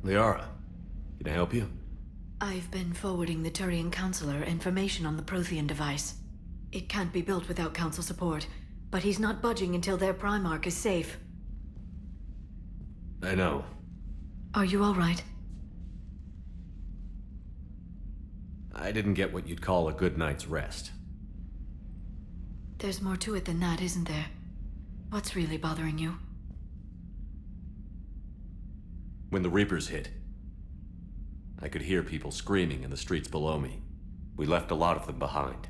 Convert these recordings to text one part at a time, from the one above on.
Liara, can I help you? I've been forwarding the Turian Counselor information on the Prothean device. It can't be built without Council support, but he's not budging until their Primarch is safe. I know. Are you all right? I didn't get what you'd call a good night's rest. There's more to it than that, isn't there? What's really bothering you? When the Reapers hit, I could hear people screaming in the streets below me. We left a lot of them behind.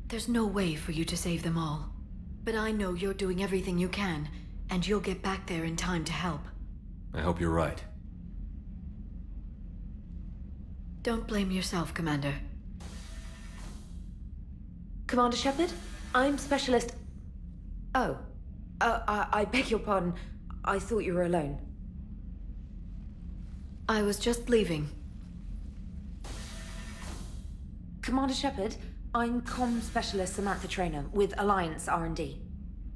There's no way for you to save them all. But I know you're doing everything you can, and you'll get back there in time to help. I hope you're right. Don't blame yourself, Commander. Commander Shepard? I'm Specialist... Oh. I beg your pardon. I thought you were alone. I was just leaving. Commander Shepard, I'm Comm Specialist Samantha Traynor with Alliance R&D.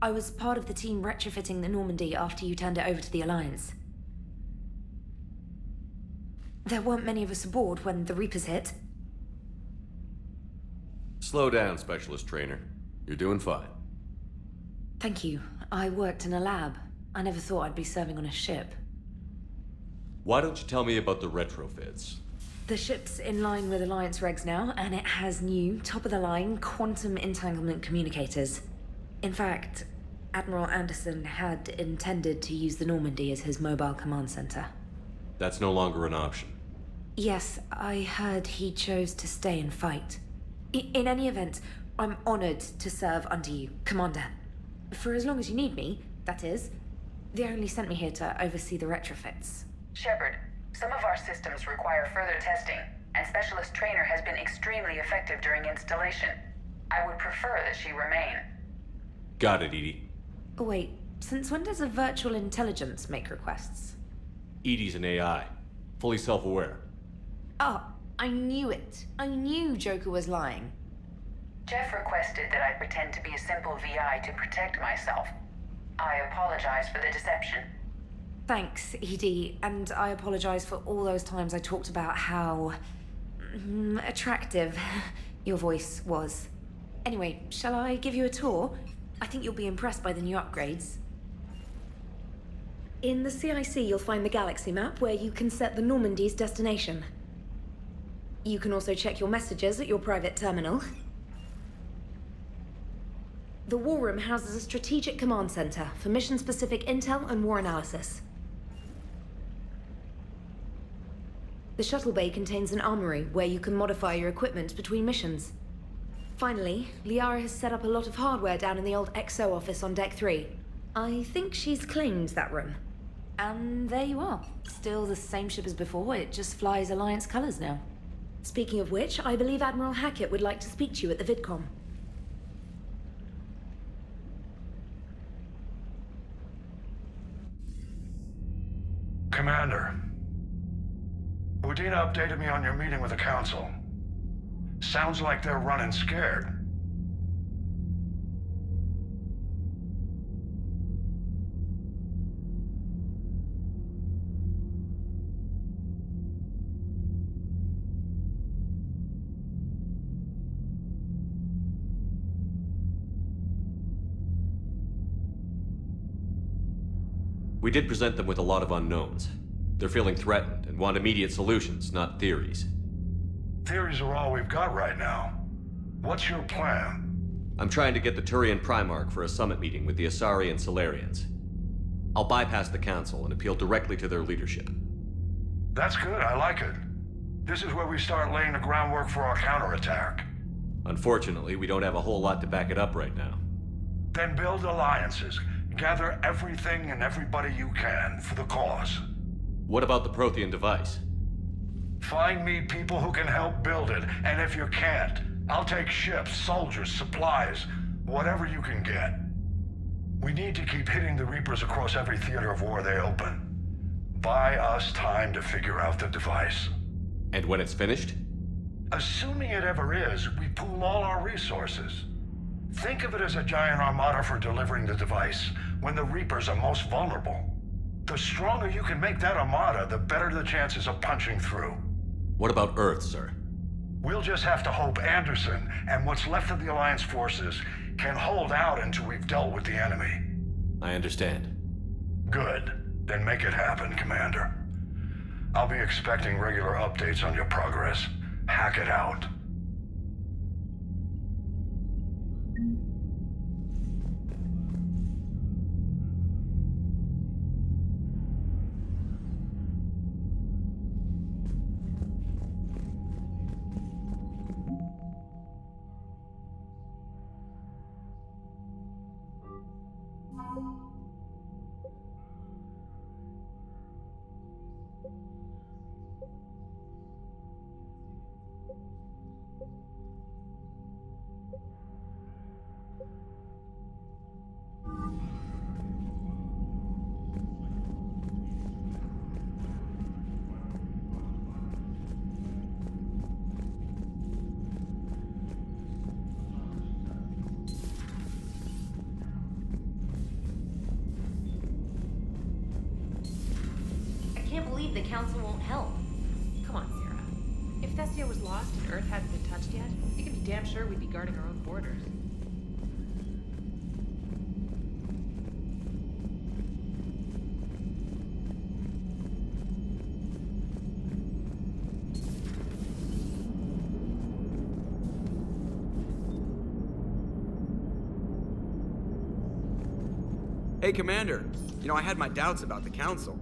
I was part of the team retrofitting the Normandy after you turned it over to the Alliance. There weren't many of us aboard when the Reapers hit. Slow down, Specialist Trainer. You're doing fine. Thank you. I worked in a lab. I never thought I'd be serving on a ship. Why don't you tell me about the retrofits? The ship's in line with Alliance regs now, and it has new, top-of-the-line, quantum entanglement communicators. In fact, Admiral Anderson had intended to use the Normandy as his mobile command center. That's no longer an option. Yes, I heard he chose to stay and fight. In any event, I'm honored to serve under you, Commander. For as long as you need me, that is. They only sent me here to oversee the retrofits. Shepard, some of our systems require further testing, and Specialist Trainer has been extremely effective during installation. I would prefer that she remain. Got it, Edie. Oh, wait, since when does a virtual intelligence make requests? Edie's an AI. Fully self-aware. Oh, I knew it. I knew Joker was lying. Jeff requested that I pretend to be a simple VI to protect myself. I apologize for the deception. Thanks, Edie, and I apologize for all those times I talked about how... attractive your voice was. Anyway, shall I give you a tour? I think you'll be impressed by the new upgrades. In the CIC, you'll find the galaxy map where you can set the Normandy's destination. You can also check your messages at your private terminal. The War Room houses a strategic command center for mission-specific intel and war analysis. The shuttle bay contains an armory where you can modify your equipment between missions. Finally, Liara has set up a lot of hardware down in the old XO office on Deck 3. I think she's claimed that room. And there you are. Still the same ship as before, it just flies Alliance colors now. Speaking of which, I believe Admiral Hackett would like to speak to you at the VidCom. Commander, Udina updated me on your meeting with the Council. Sounds like they're running scared. We did present them with a lot of unknowns. They're feeling threatened and want immediate solutions, not theories. Theories are all we've got right now. What's your plan? I'm trying to get the Turian Primarch for a summit meeting with the Asari and Solarians. I'll bypass the Council and appeal directly to their leadership. That's good, I like it. This is where we start laying the groundwork for our counterattack. Unfortunately, we don't have a whole lot to back it up right now. Then build alliances. Gather everything and everybody you can for the cause. What about the Prothean device? Find me people who can help build it, and if you can't, I'll take ships, soldiers, supplies, whatever you can get. We need to keep hitting the Reapers across every theater of war they open. Buy us time to figure out the device. And when it's finished? Assuming it ever is, we pool all our resources. Think of it as a giant armada for delivering the device, when the Reapers are most vulnerable. The stronger you can make that armada, the better the chances of punching through. What about Earth, sir? We'll just have to hope Anderson and what's left of the Alliance forces can hold out until we've dealt with the enemy. I understand. Good. Then make it happen, Commander. I'll be expecting regular updates on your progress. Hack it out. I can't believe the Council won't help. Come on, Sarah. If Thessia was lost and Earth hadn't been touched yet, you can be damn sure we'd be guarding our own borders. Hey, Commander. You know, I had my doubts about the Council.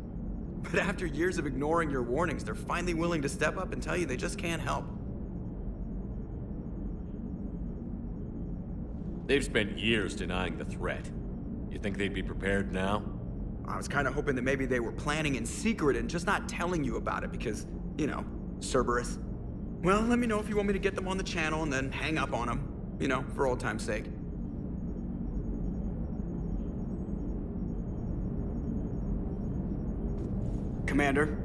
But after years of ignoring your warnings, they're finally willing to step up and tell you they just can't help. They've spent years denying the threat. You think they'd be prepared now? I was kind of hoping that maybe they were planning in secret and just not telling you about it because, you know, Cerberus. Well, let me know if you want me to get them on the channel and then hang up on them. You know, for old time's sake. Commander?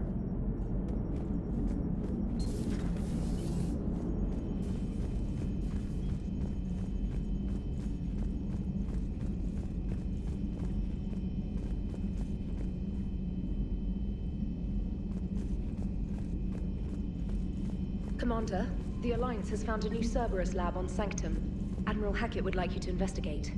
Commander, the Alliance has found a new Cerberus lab on Sanctum. Admiral Hackett would like you to investigate.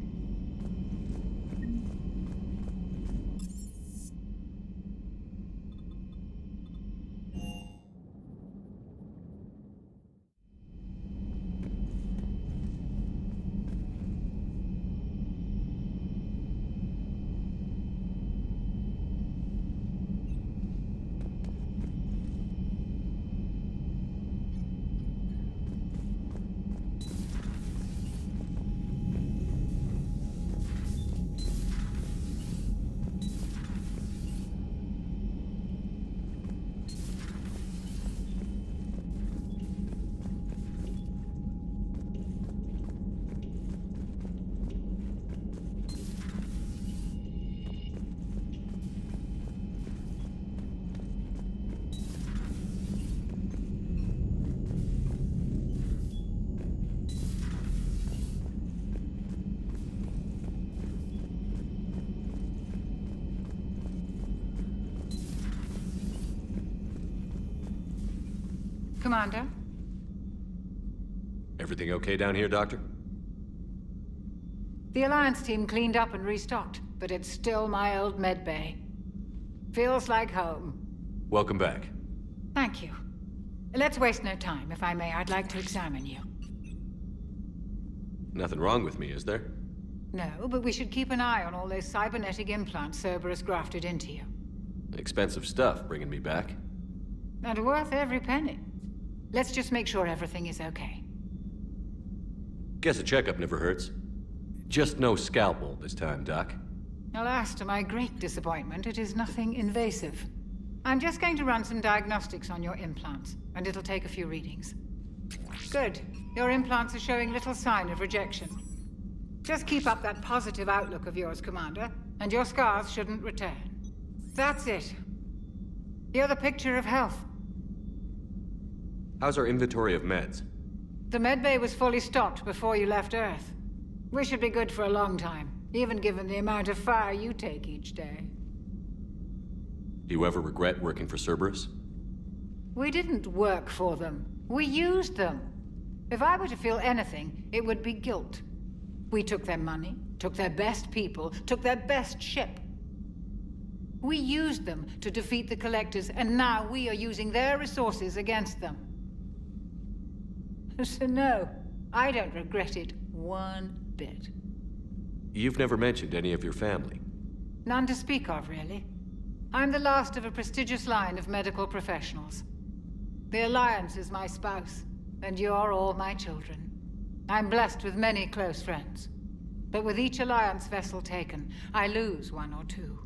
Commander? Everything okay down here, Doctor? The Alliance team cleaned up and restocked, but it's still my old med bay. Feels like home. Welcome back. Thank you. Let's waste no time. If I may, I'd like to examine you. Nothing wrong with me, is there? No, but we should keep an eye on all those cybernetic implants Cerberus grafted into you. Expensive stuff bringing me back. And worth every penny. Let's just make sure everything is okay. Guess a checkup never hurts. Just no scalpel this time, Doc. Alas, to my great disappointment, it is nothing invasive. I'm just going to run some diagnostics on your implants, and it'll take a few readings. Good. Your implants are showing little sign of rejection. Just keep up that positive outlook of yours, Commander, and your scars shouldn't return. That's it. You're the picture of health. How's our inventory of meds? The medbay was fully stocked before you left Earth. We should be good for a long time, even given the amount of fire you take each day. Do you ever regret working for Cerberus? We didn't work for them. We used them. If I were to feel anything, it would be guilt. We took their money, took their best people, took their best ship. We used them to defeat the Collectors, and now we are using their resources against them. So no, I don't regret it one bit. You've never mentioned any of your family. None to speak of, really. I'm the last of a prestigious line of medical professionals. The Alliance is my spouse, and you're all my children. I'm blessed with many close friends. But with each Alliance vessel taken, I lose one or two.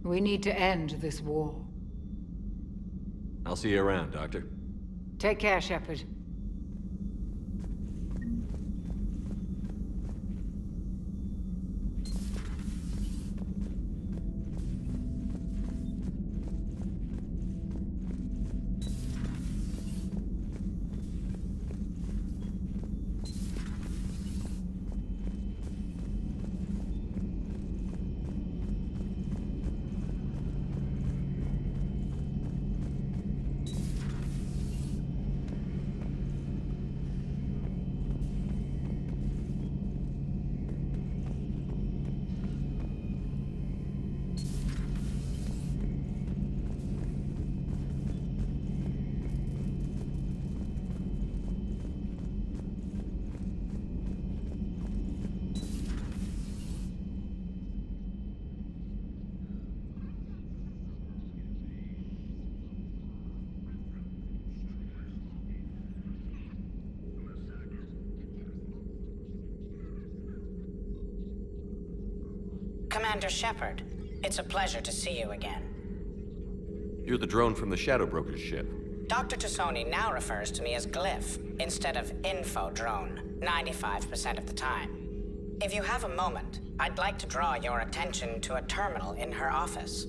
We need to end this war. I'll see you around, Doctor. Take care, Shepard. Commander Shepard, it's a pleasure to see you again. You're the drone from the Shadow Broker's ship. Dr. Tassoni now refers to me as Glyph instead of Info Drone, 95% of the time. If you have a moment, I'd like to draw your attention to a terminal in her office.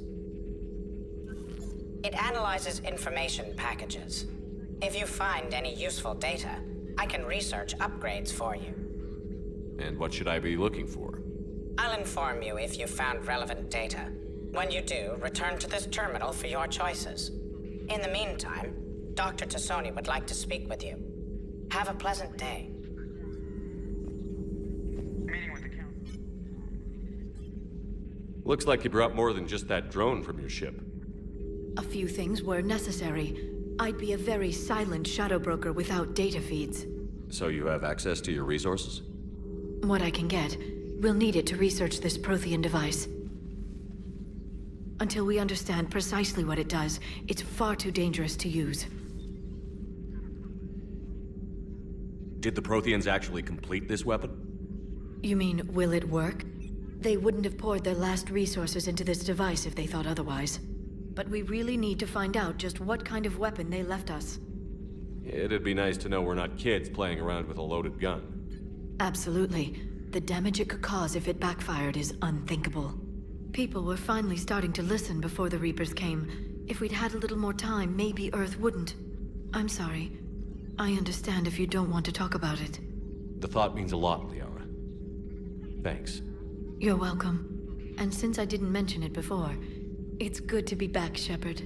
It analyzes information packages. If you find any useful data, I can research upgrades for you. And what should I be looking for? I'll inform you if you've found relevant data. When you do, return to this terminal for your choices. In the meantime, Dr. Tassoni would like to speak with you. Have a pleasant day. Meeting with the council. Looks like you brought more than just that drone from your ship. A few things were necessary. I'd be a very silent shadow broker without data feeds. So you have access to your resources? What I can get. We'll need it to research this Prothean device. Until we understand precisely what it does, it's far too dangerous to use. Did the Protheans actually complete this weapon? You mean, will it work? They wouldn't have poured their last resources into this device if they thought otherwise. But we really need to find out just what kind of weapon they left us. It'd be nice to know we're not kids playing around with a loaded gun. Absolutely. The damage it could cause if it backfired is unthinkable. People were finally starting to listen before the Reapers came. If we'd had a little more time, maybe Earth wouldn't. I'm sorry. I understand if you don't want to talk about it. The thought means a lot, Liara. Thanks. You're welcome. And since I didn't mention it before, it's good to be back, Shepard.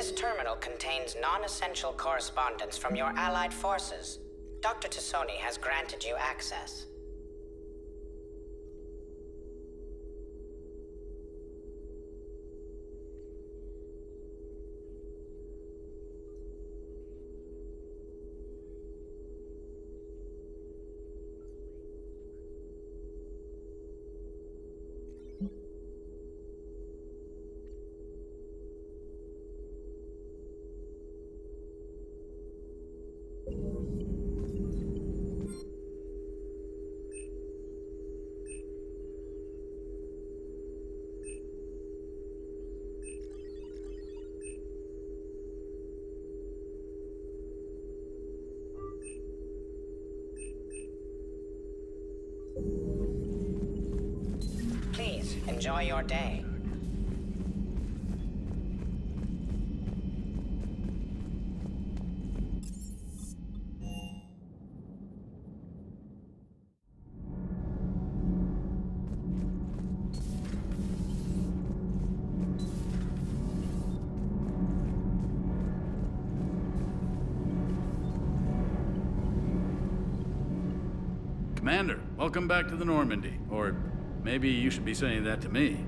This terminal contains non-essential correspondence from your allied forces. Dr. Tassoni has granted you access. Enjoy your day. Commander, welcome back to the Normandy. Or maybe you should be saying that to me.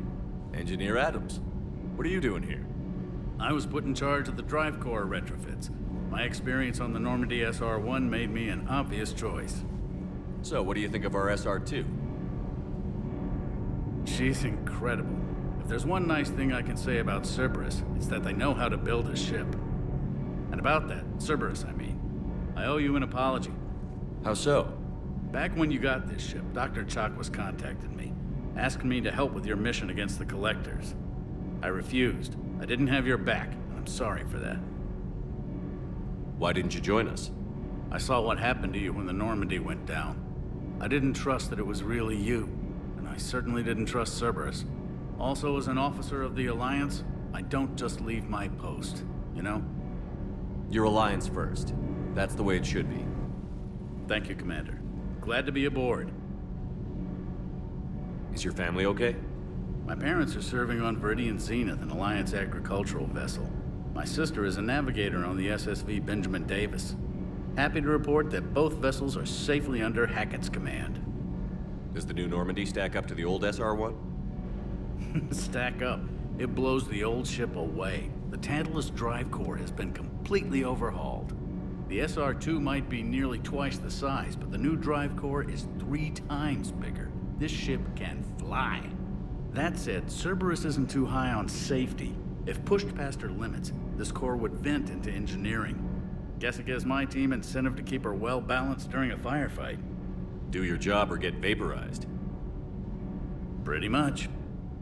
Engineer Adams, what are you doing here? I was put in charge of the drive core retrofits. My experience on the Normandy SR-1 made me an obvious choice. So, what do you think of our SR-2? She's incredible. If there's one nice thing I can say about Cerberus, it's that they know how to build a ship. And about that, Cerberus, I mean, I owe you an apology. How so? Back when you got this ship, Dr. Chakwas contacted me, asking me to help with your mission against the Collectors. I refused. I didn't have your back, and I'm sorry for that. Why didn't you join us? I saw what happened to you when the Normandy went down. I didn't trust that it was really you, and I certainly didn't trust Cerberus. Also, as an officer of the Alliance, I don't just leave my post, you know? Your Alliance first. That's the way it should be. Thank you, Commander. Glad to be aboard. Is your family okay? My parents are serving on Viridian Zenith, an Alliance agricultural vessel. My sister is a navigator on the SSV Benjamin Davis. Happy to report that both vessels are safely under Hackett's command. Does the new Normandy stack up to the old SR-1? Stack up. It blows the old ship away. The Tantalus drive core has been completely overhauled. The SR-2 might be nearly twice the size, but the new drive core is 3 times bigger. This ship can fly. That said, Cerberus isn't too high on safety. If pushed past her limits, this core would vent into engineering. Guess it gives my team incentive to keep her well balanced during a firefight. Do your job or get vaporized. Pretty much.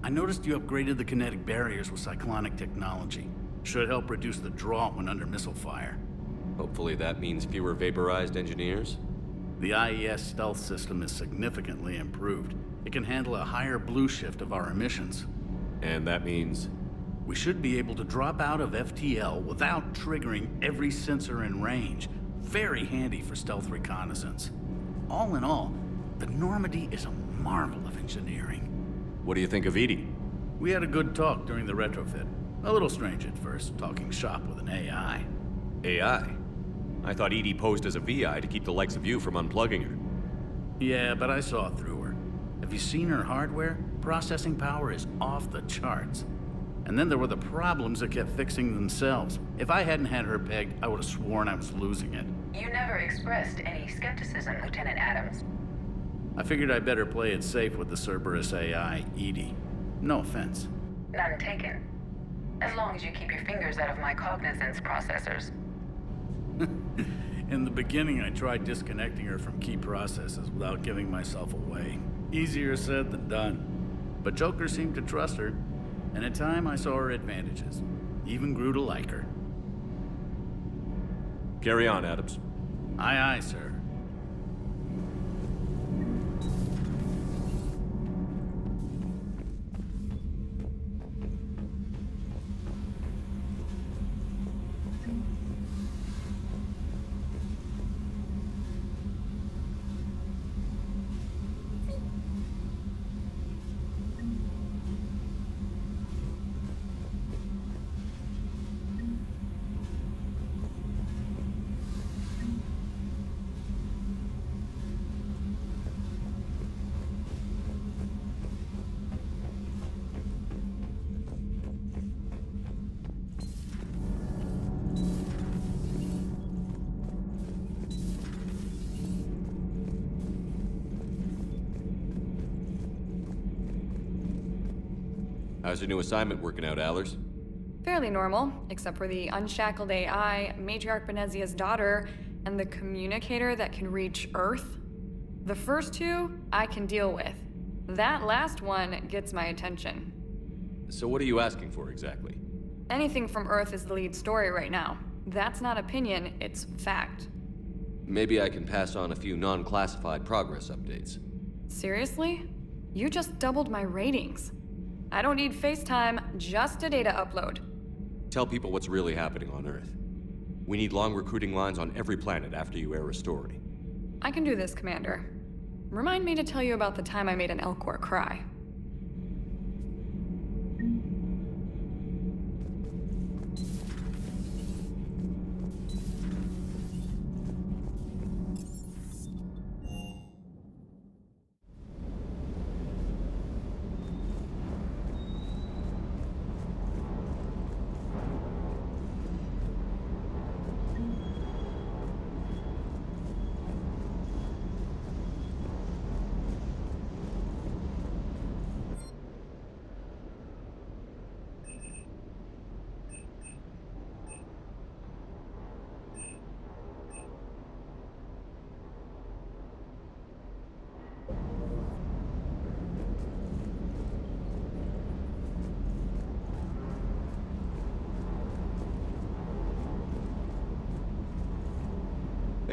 I noticed you upgraded the kinetic barriers with cyclonic technology. Should help reduce the draw when under missile fire. Hopefully that means fewer vaporized engineers? The IES stealth system is significantly improved. It can handle a higher blue shift of our emissions. And that means? We should be able to drop out of FTL without triggering every sensor in range. Very handy for stealth reconnaissance. All in all, the Normandy is a marvel of engineering. What do you think of Edie? We had a good talk during the retrofit. A little strange at first, talking shop with an AI. AI? I thought Edie posed as a VI to keep the likes of you from unplugging her. Yeah, but I saw through her. Have you seen her hardware? Processing power is off the charts. And then there were the problems that kept fixing themselves. If I hadn't had her pegged, I would have sworn I was losing it. You never expressed any skepticism, Lieutenant Adams. I figured I'd better play it safe with the Cerberus AI, Edie. No offense. None taken. As long as you keep your fingers out of my cognizance processors. In the beginning, I tried disconnecting her from key processes without giving myself away. Easier said than done. But Joker seemed to trust her, and in time I saw her advantages. Even grew to like her. Carry on, Adams. Aye, aye, sir. How's your new assignment working out, Allers? Fairly normal, except for the unshackled AI, Matriarch Benezia's daughter, and the communicator that can reach Earth. The first two, I can deal with. That last one gets my attention. So what are you asking for exactly? Anything from Earth is the lead story right now. That's not opinion, it's fact. Maybe I can pass on a few non-classified progress updates. Seriously? You just doubled my ratings. I don't need FaceTime, just a data upload. Tell people what's really happening on Earth. We need long recruiting lines on every planet after you air a story. I can do this, Commander. Remind me to tell you about the time I made an Elcor cry.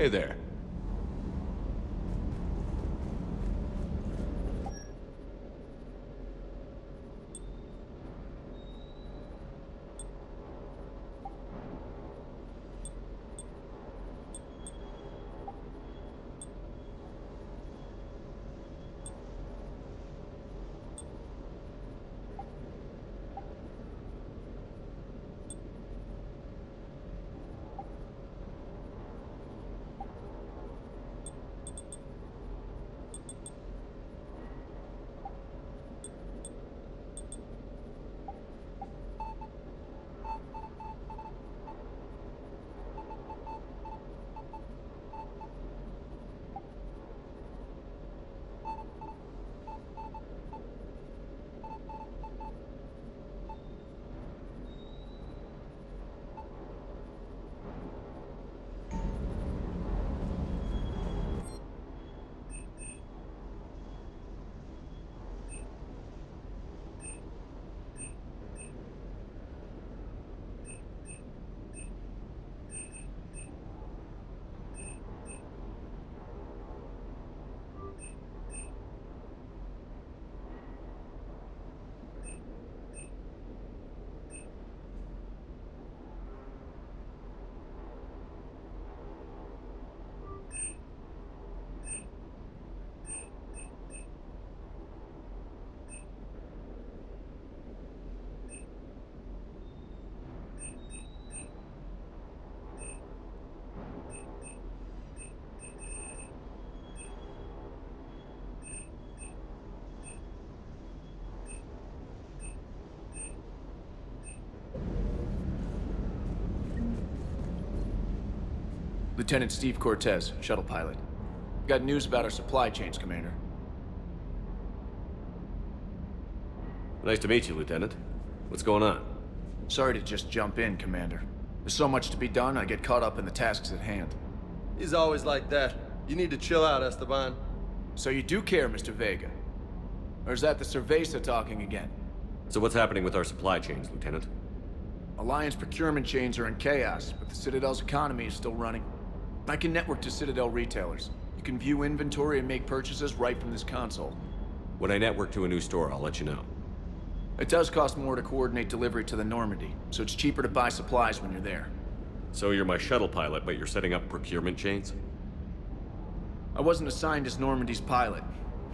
Hey there. Lieutenant Steve Cortez, shuttle pilot. Got news about our supply chains, Commander. Nice to meet you, Lieutenant. What's going on? Sorry to just jump in, Commander. There's so much to be done, I get caught up in the tasks at hand. He's always like that. You need to chill out, Esteban. So you do care, Mr. Vega? Or is that the Cerveza talking again? So what's happening with our supply chains, Lieutenant? Alliance procurement chains are in chaos, but the Citadel's economy is still running. I can network to Citadel retailers. You can view inventory and make purchases right from this console. When I network to a new store, I'll let you know. It does cost more to coordinate delivery to the Normandy, so it's cheaper to buy supplies when you're there. So you're my shuttle pilot, but you're setting up procurement chains? I wasn't assigned as Normandy's pilot.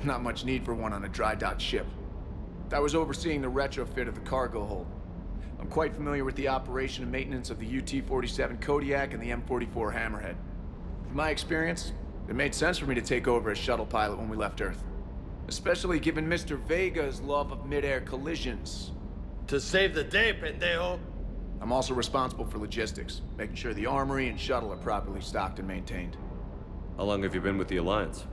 Not much need for one on a dry dock ship. I was overseeing the retrofit of the cargo hold. I'm quite familiar with the operation and maintenance of the UT-47 Kodiak and the M44 Hammerhead. From my experience, it made sense for me to take over as shuttle pilot when we left Earth. Especially given Mr. Vega's love of mid-air collisions. To save the day, pendejo. I'm also responsible for logistics, making sure the armory and shuttle are properly stocked and maintained. How long have you been with the Alliance?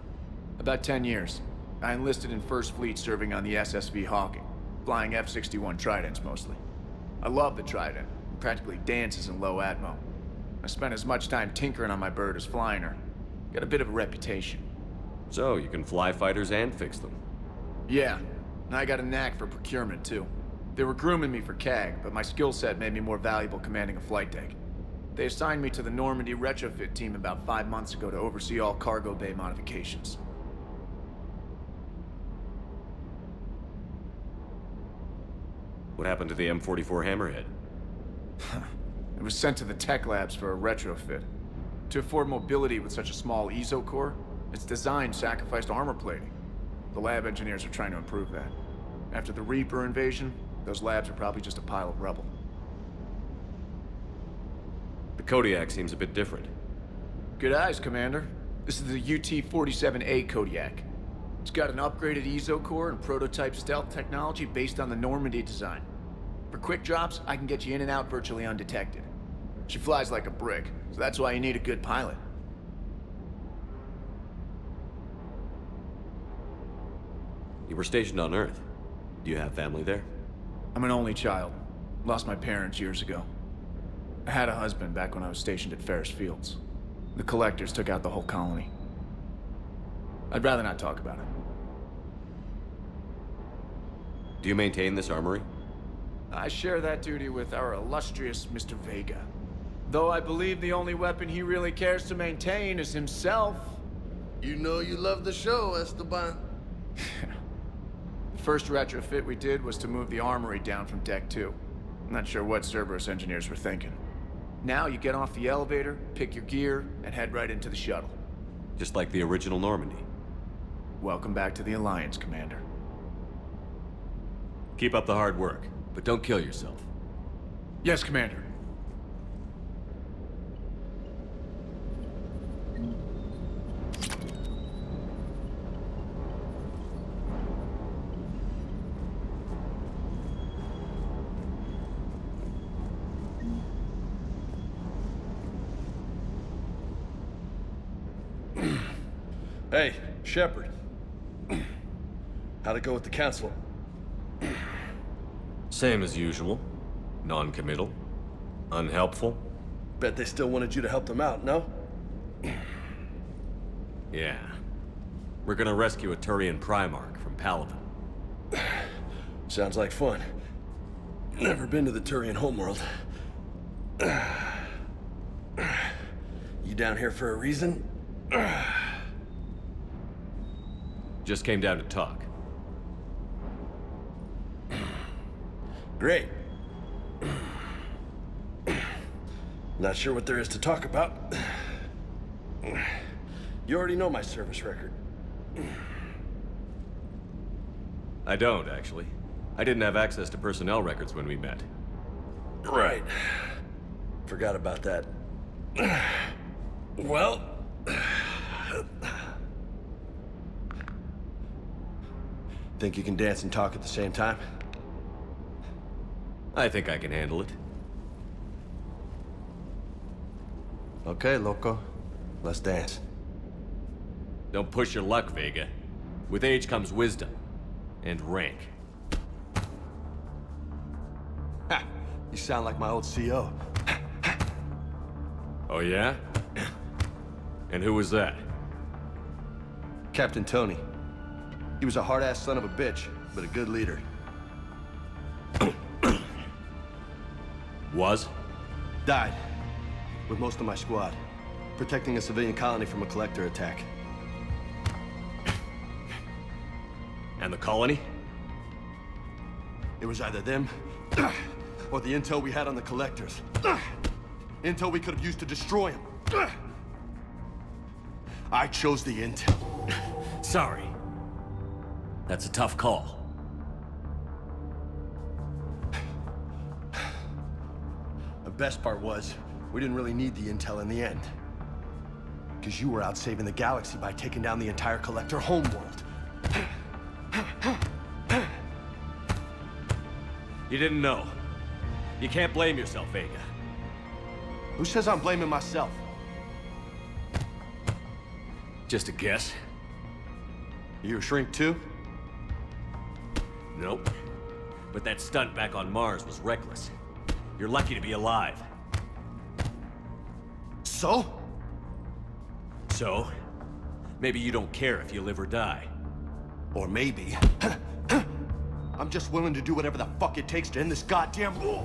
About 10 years. I enlisted in First Fleet serving on the SSV Hawking, flying F-61 Tridents mostly. I love the Trident. It practically dances in low atmo. I spent as much time tinkering on my bird as flying her. Got a bit of a reputation. So, you can fly fighters and fix them? Yeah, and I got a knack for procurement too. They were grooming me for CAG, but my skill set made me more valuable commanding a flight deck. They assigned me to the Normandy retrofit team about 5 months ago to oversee all cargo bay modifications. What happened to the M44 Hammerhead? It was sent to the tech labs for a retrofit. To afford mobility with such a small ESO core, its design sacrificed armor plating. The lab engineers are trying to improve that. After the Reaper invasion, those labs are probably just a pile of rubble. The Kodiak seems a bit different. Good eyes, Commander. This is the UT-47A Kodiak. It's got an upgraded ESO core and prototype stealth technology based on the Normandy design. For quick drops, I can get you in and out virtually undetected. She flies like a brick, so that's why you need a good pilot. You were stationed on Earth. Do you have family there? I'm an only child. Lost my parents years ago. I had a husband back when I was stationed at Ferris Fields. The Collectors took out the whole colony. I'd rather not talk about it. Do you maintain this armory? I share that duty with our illustrious Mr. Vega. Though I believe the only weapon he really cares to maintain is himself. You know you love the show, Esteban. The first retrofit we did was to move the armory down from Deck 2. I'm not sure what Cerberus engineers were thinking. Now you get off the elevator, pick your gear, and head right into the shuttle. Just like the original Normandy. Welcome back to the Alliance, Commander. Keep up the hard work, but don't kill yourself. Yes, Commander. Hey, Shepard. How'd it go with the council? Same as usual. Non-committal. Unhelpful. Bet they still wanted you to help them out, no? Yeah. We're gonna rescue a Turian Primarch from Paladin. Sounds like fun. Never been to the Turian homeworld. You down here for a reason? Just came down to talk. Great. Not sure what there is to talk about. You already know my service record. I don't, actually. I didn't have access to personnel records when we met. Right. Forgot about that. Well... Think you can dance and talk at the same time? I think I can handle it. Okay, loco. Let's dance. Don't push your luck, Vega. With age comes wisdom. And rank. Ha! You sound like my old CO. Oh yeah? And who was that? Captain Tony. He was a hard-ass son of a bitch, but a good leader. Was? Died. With most of my squad. Protecting a civilian colony from a collector attack. And the colony? It was either them, or the intel we had on the collectors. Intel we could have used to destroy them. I chose the intel. Sorry. That's a tough call. The best part was, we didn't really need the intel in the end. Because you were out saving the galaxy by taking down the entire collector homeworld. You didn't know. You can't blame yourself, Vega. Who says I'm blaming myself? Just a guess. You a shrink too? Nope. But that stunt back on Mars was reckless. You're lucky to be alive. So? So? Maybe you don't care if you live or die. Or maybe... I'm just willing to do whatever the fuck it takes to end this goddamn war.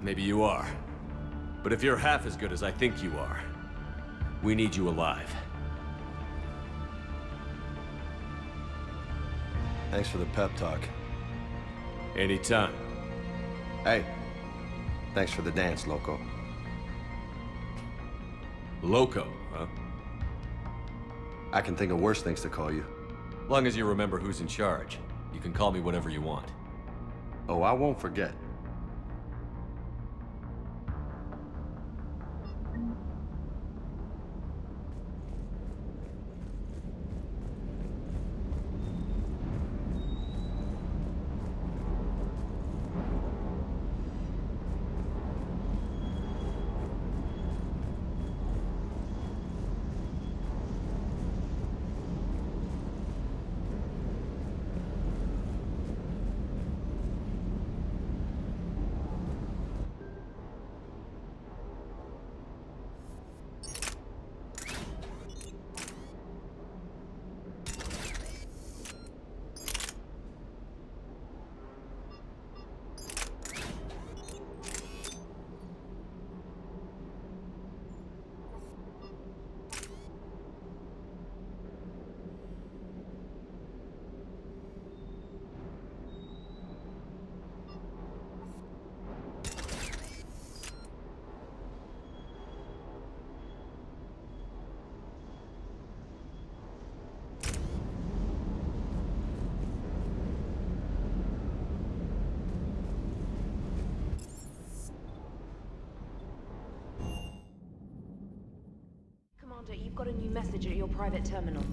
Maybe you are. But if you're half as good as I think you are, we need you alive. Thanks for the pep talk. Anytime. Hey, thanks for the dance, Loco. Loco, huh? I can think of worse things to call you. Long as you remember who's in charge, you can call me whatever you want. Oh, I won't forget. Commander, you've got a new message at your private terminal.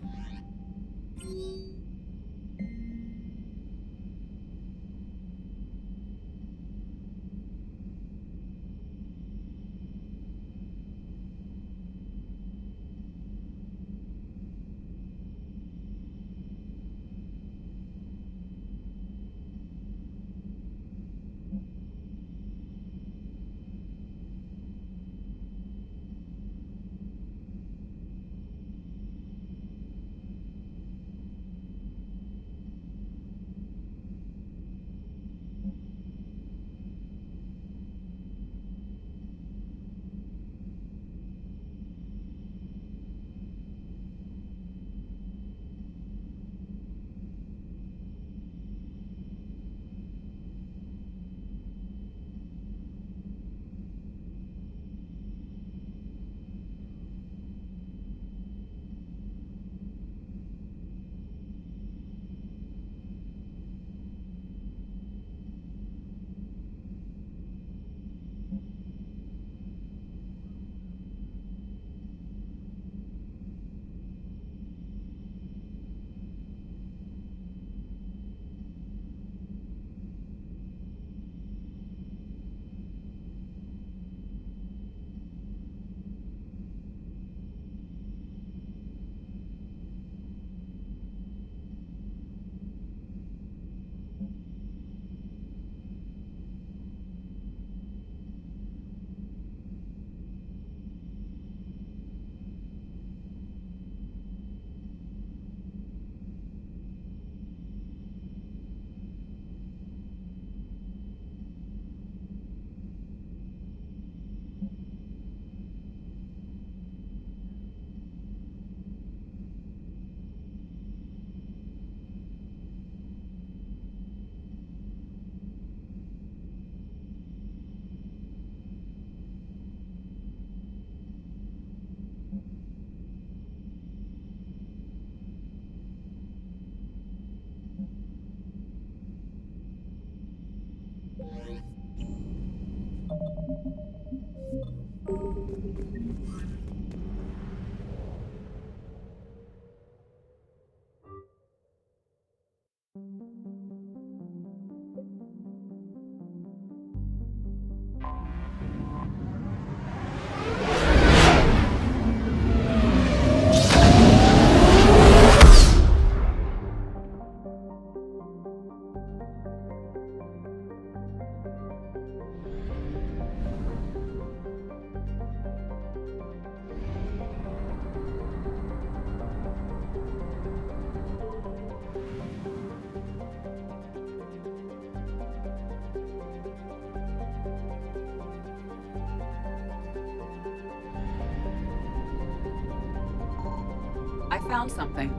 I found something.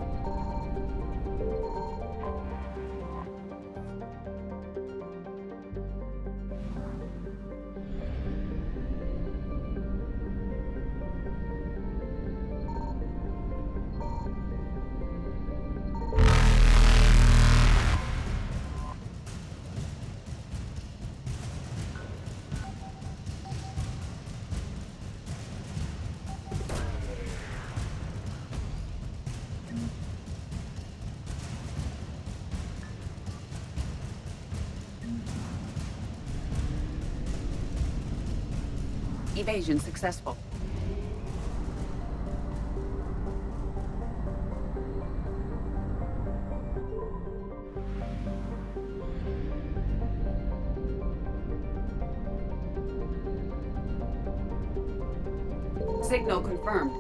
Evasion successful. Signal confirmed.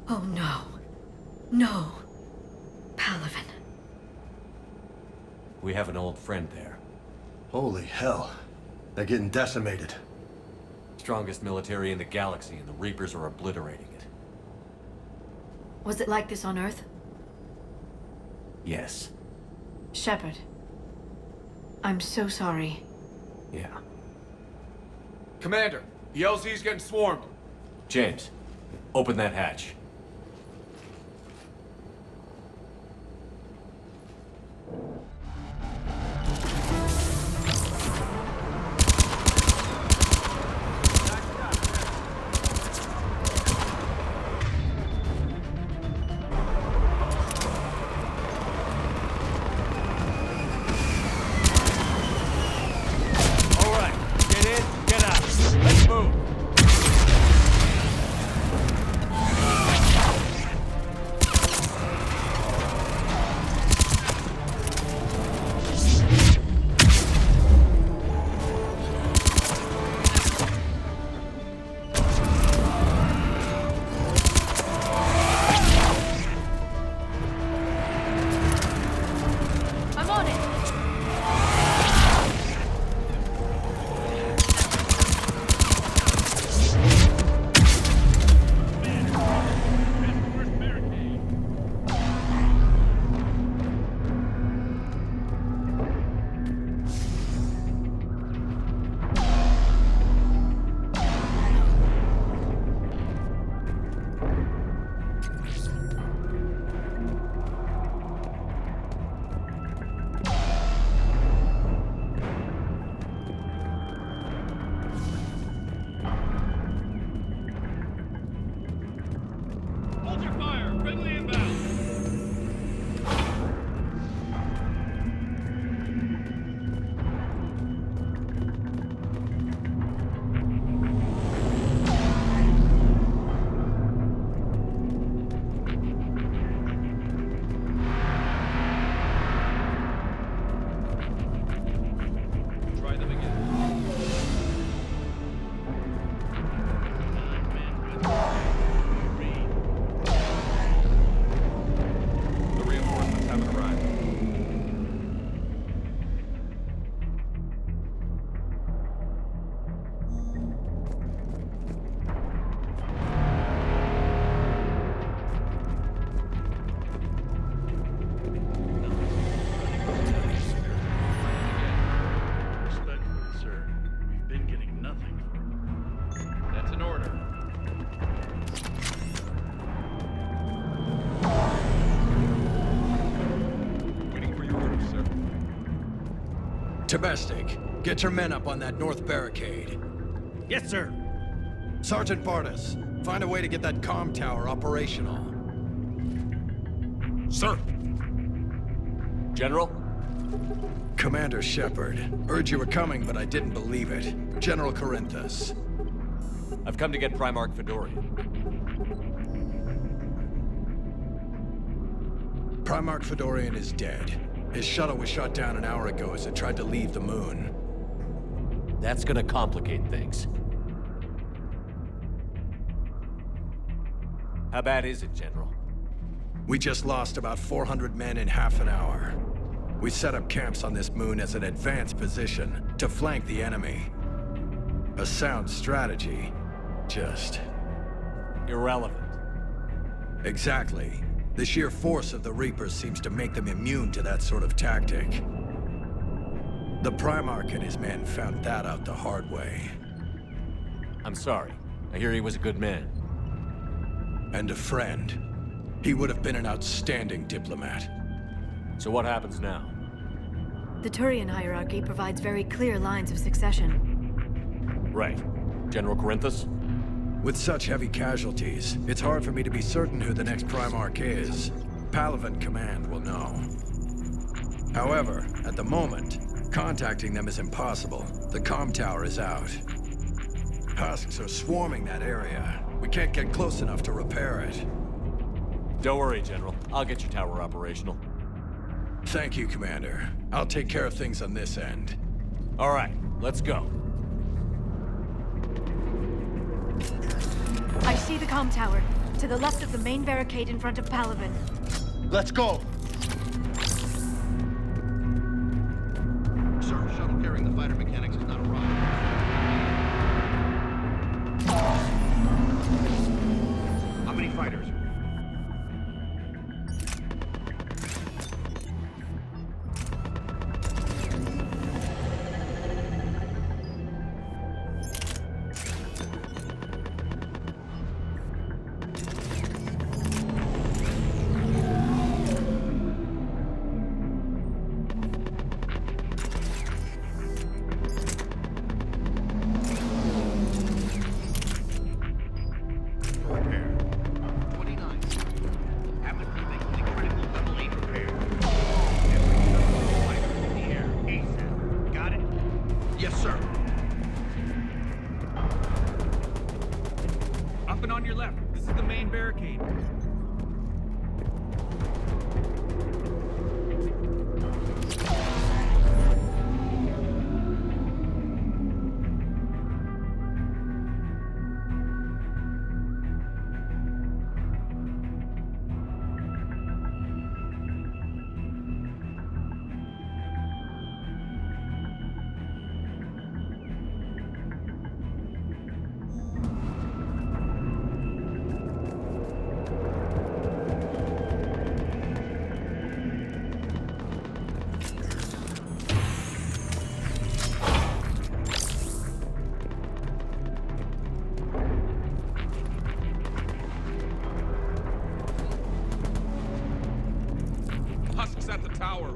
Oh no. No. Palaven. We have an old friend there. Holy hell. They're getting decimated. Strongest military in the galaxy, and the Reapers are obliterating it. Was it like this on Earth? Yes. Shepard. I'm so sorry. Yeah. Commander, the LZ's getting swarmed. James, open that hatch. Tabestic, get your men up on that north barricade. Yes, sir. Sergeant Bartis, find a way to get that comm tower operational. Sir. General? Commander Shepard. Heard you were coming, but I didn't believe it. General Corinthus. I've come to get Primarch Fedorian. Primarch Fedorian is dead. His shuttle was shot down an hour ago as it tried to leave the moon. That's gonna complicate things. How bad is it, General? We just lost about 400 men in half an hour. We set up camps on this moon as an advanced position to flank the enemy. A sound strategy, just... irrelevant. Exactly. The sheer force of the Reapers seems to make them immune to that sort of tactic. The Primarch and his men found that out the hard way. I'm sorry. I hear he was a good man. And a friend. He would have been an outstanding diplomat. So what happens now? The Turian hierarchy provides very clear lines of succession. Right. General Corinthus? With such heavy casualties, it's hard for me to be certain who the next Primarch is. Palaven Command will know. However, at the moment, contacting them is impossible. The comm tower is out. Husks are swarming that area. We can't get close enough to repair it. Don't worry, General. I'll get your tower operational. Thank you, Commander. I'll take care of things on this end. All right, let's go. I see the comm tower, to the left of the main barricade in front of Palaven. Let's go! Sir, shuttle carrying the fighter mechanics has not arrived. How many fighters?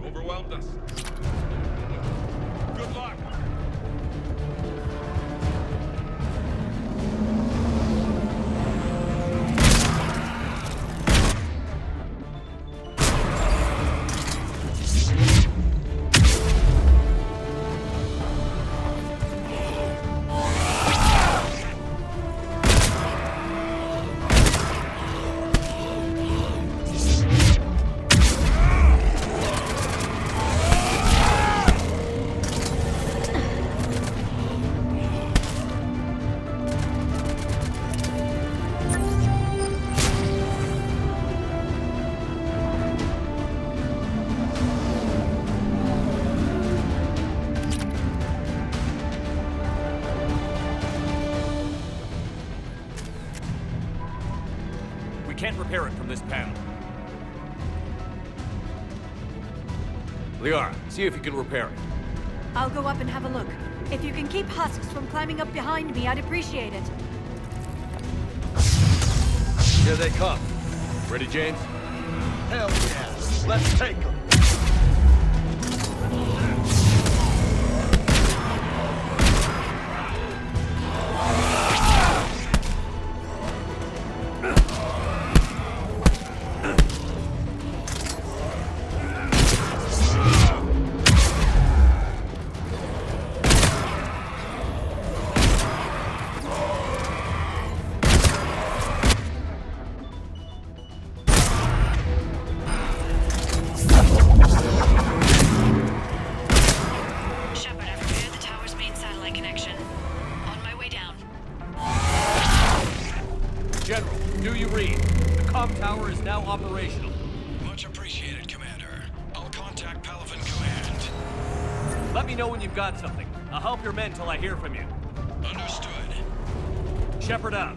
Overwhelmed us. Good luck. Can't repair it from this panel. Liara, see if you can repair it. I'll go up and have a look. If you can keep husks from climbing up behind me, I'd appreciate it. Here they come. Ready, James? Hell yeah! Let's take them! Do you read? The comm tower is now operational. Much appreciated, Commander. I'll contact Palaven Command. Let me know when you've got something. I'll help your men till I hear from you. Understood. Shepard out.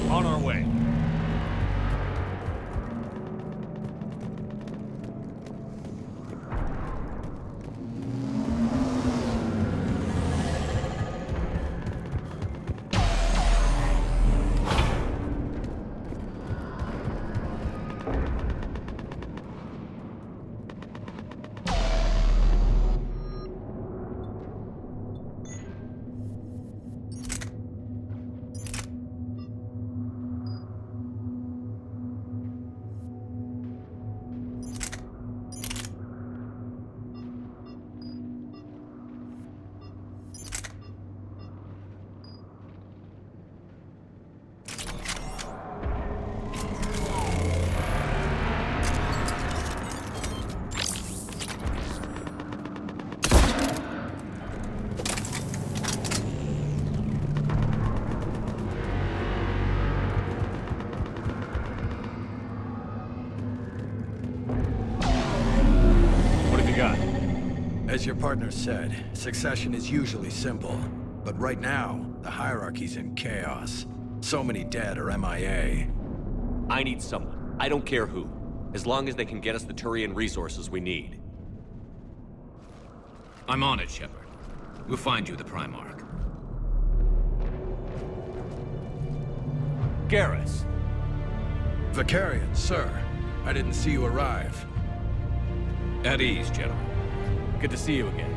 On our way. As your partner said, succession is usually simple. But right now, the hierarchy's in chaos. So many dead or MIA. I need someone. I don't care who. As long as they can get us the Turian resources we need. I'm on it, Shepard. We'll find you the Primarch. Garrus. Vicarian, sir. I didn't see you arrive. At ease, General. Good to see you again.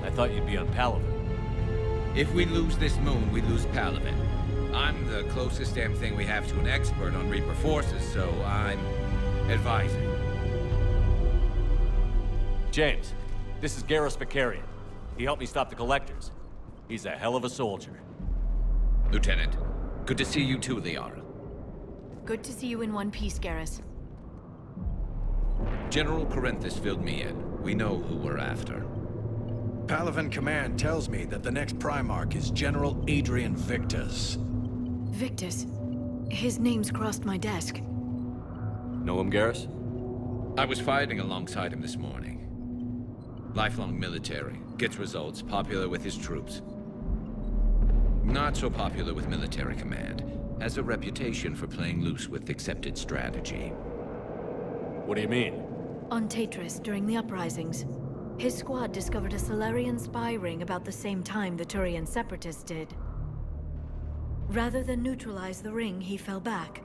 I thought you'd be on Palaven. If we lose this moon, we lose Palaven. I'm the closest damn thing we have to an expert on Reaper forces, so I'm advising. James, this is Garrus Vicarian. He helped me stop the Collectors. He's a hell of a soldier. Lieutenant, good to see you too, Liara. Good to see you in one piece, Garrus. General Corinthus filled me in. We know who we're after. Palaven Command tells me that the next Primarch is General Adrian Victus. Victus? His name's crossed my desk. Know him, Garrus? I was fighting alongside him this morning. Lifelong military, gets results, popular with his troops. Not so popular with military command. Has a reputation for playing loose with accepted strategy. What do you mean? On Tatris, during the uprisings, his squad discovered a Solarian spy ring about the same time the Turian separatists did. Rather than neutralize the ring, he fell back.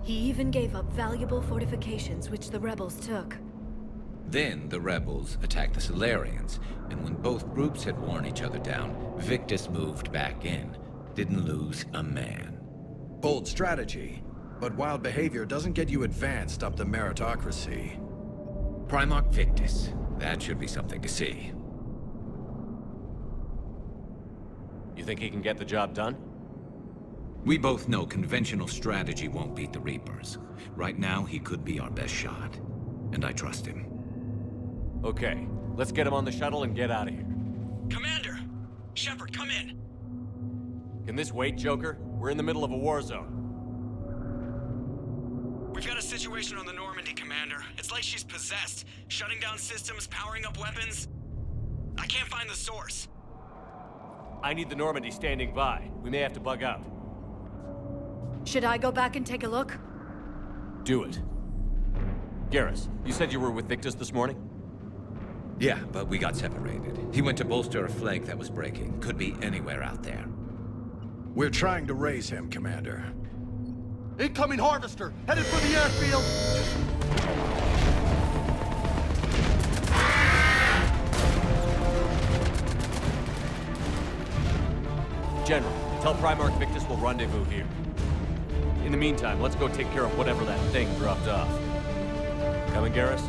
He even gave up valuable fortifications which the rebels took. Then the rebels attacked the Solarians, and when both groups had worn each other down, Victus moved back in. Didn't lose a man. Bold strategy, but wild behavior doesn't get you advanced up the meritocracy. Primarch Victus. That should be something to see. You think he can get the job done? We both know conventional strategy won't beat the Reapers. Right now, he could be our best shot. And I trust him. Okay, let's get him on the shuttle and get out of here. Commander! Shepard, come in! Can this wait, Joker? We're in the middle of a war zone. We've got a situation on the Normandy, Commander. It's like she's possessed. Shutting down systems, powering up weapons. I can't find the source. I need the Normandy standing by. We may have to bug out. Should I go back and take a look? Do it. Garrus, you said you were with Victus this morning? Yeah, but we got separated. He went to bolster a flank that was breaking. Could be anywhere out there. We're trying to raise him, Commander. Incoming Harvester! Headed for the airfield! General, tell Primarch Victus we'll rendezvous here. In the meantime, let's go take care of whatever that thing dropped off. Coming, Garrus?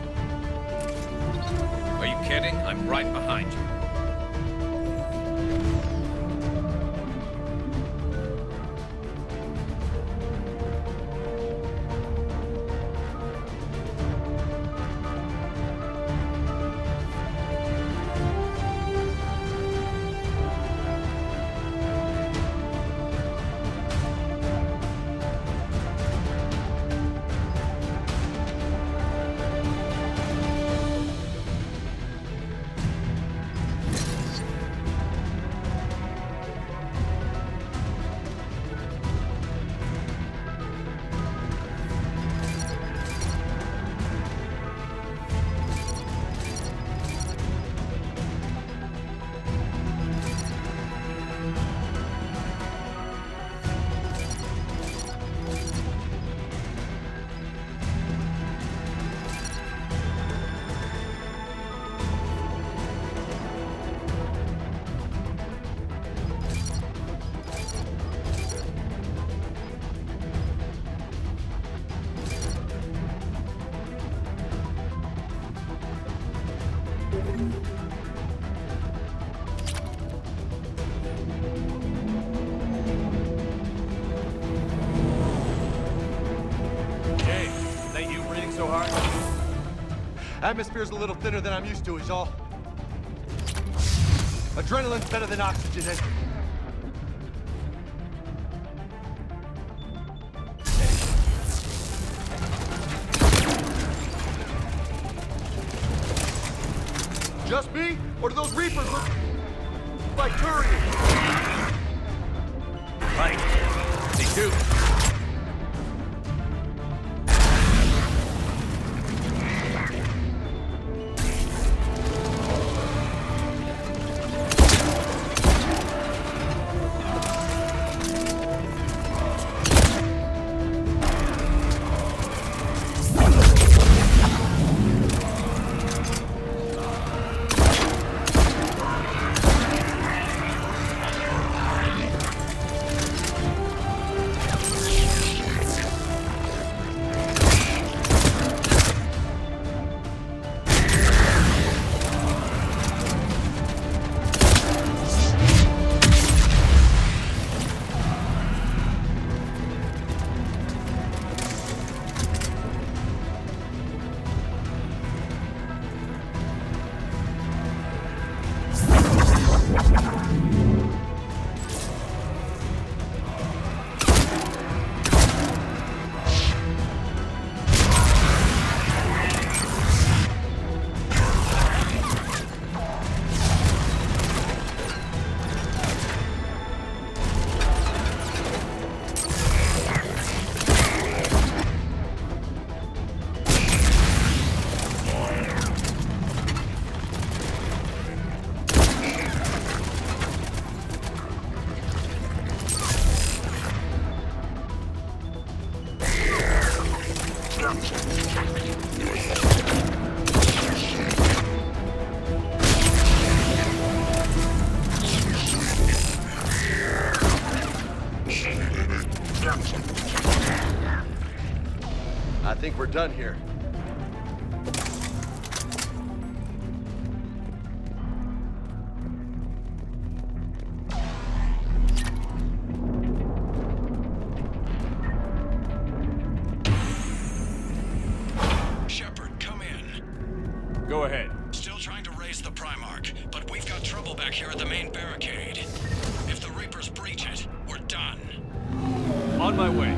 Are you kidding? I'm right behind you. Atmosphere's a little thinner than I'm used to, is all. Adrenaline's better than oxygen, and... Just me? Or do those Reapers look like Turians? Right. Me too. I think we're done here. Shepard, come in. Go ahead. Still trying to raise the Primarch, but we've got trouble back here at the main barricade. If the Reapers breach it, we're done. On my way.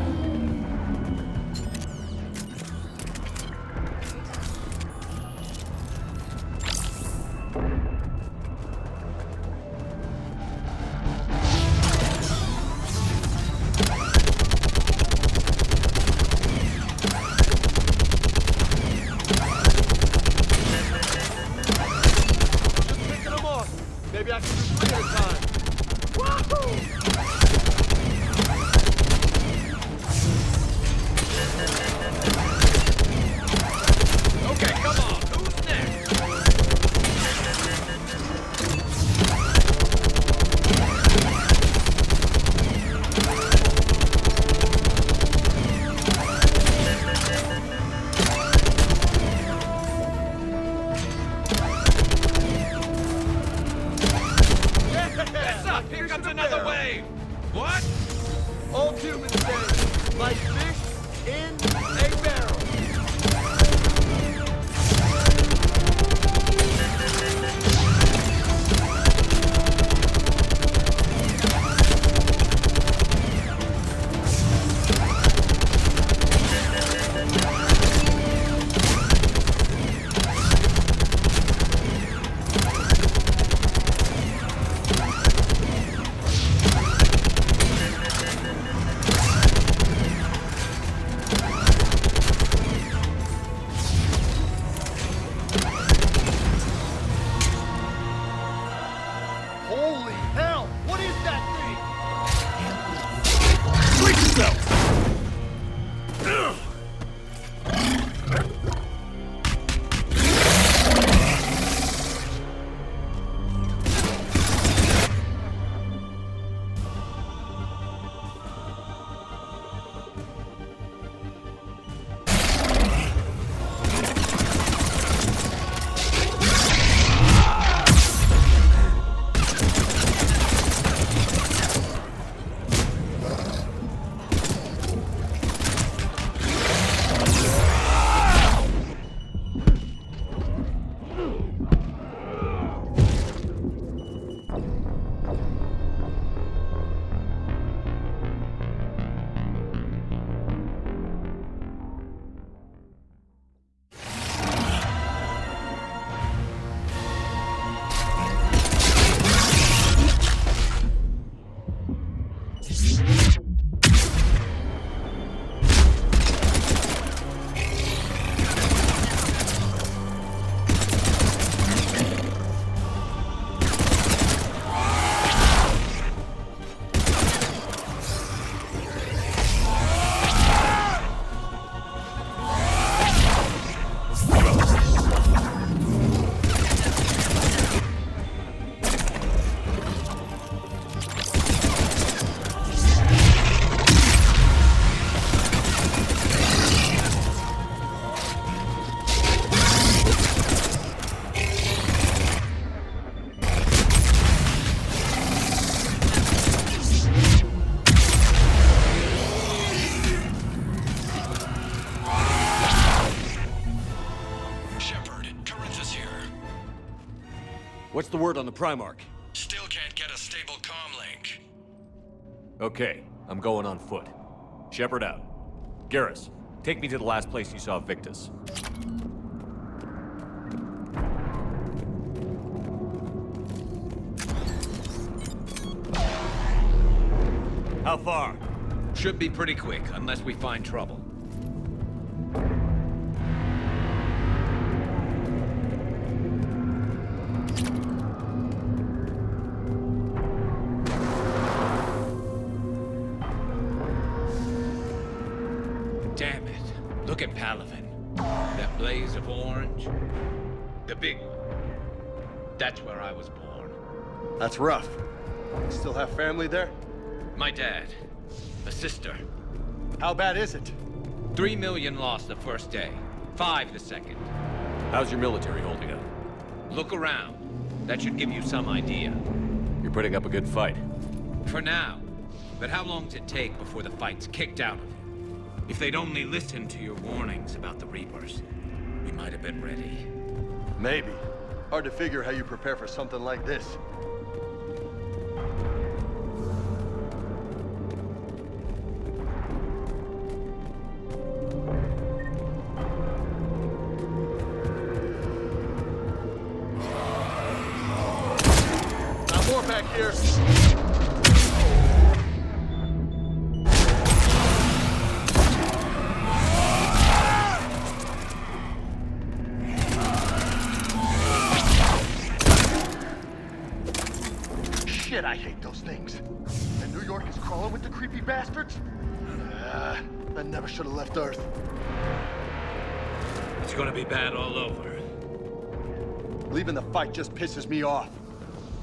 What's the word on the Primarch? Still can't get a stable comm link. Okay, I'm going on foot. Shepard out. Garrus, take me to the last place you saw Victus. How far? Should be pretty quick, unless we find trouble. Damn it. Look at Palaven. That blaze of orange. The big one. That's where I was born. That's rough. You still have family there? My dad. A sister. How bad is it? 3 million lost the first day. 5 the second. How's your military holding up? Look around. That should give you some idea. You're putting up a good fight. For now. But how long does it take before the fight's kicked out of you? If they'd only listened to your warnings about the Reapers, we might have been ready. Maybe. Hard to figure how you prepare for something like this. Got more back here. Shit, I hate those things. And New York is crawling with the creepy bastards? I never should have left Earth. It's gonna be bad all over. Leaving the fight just pisses me off.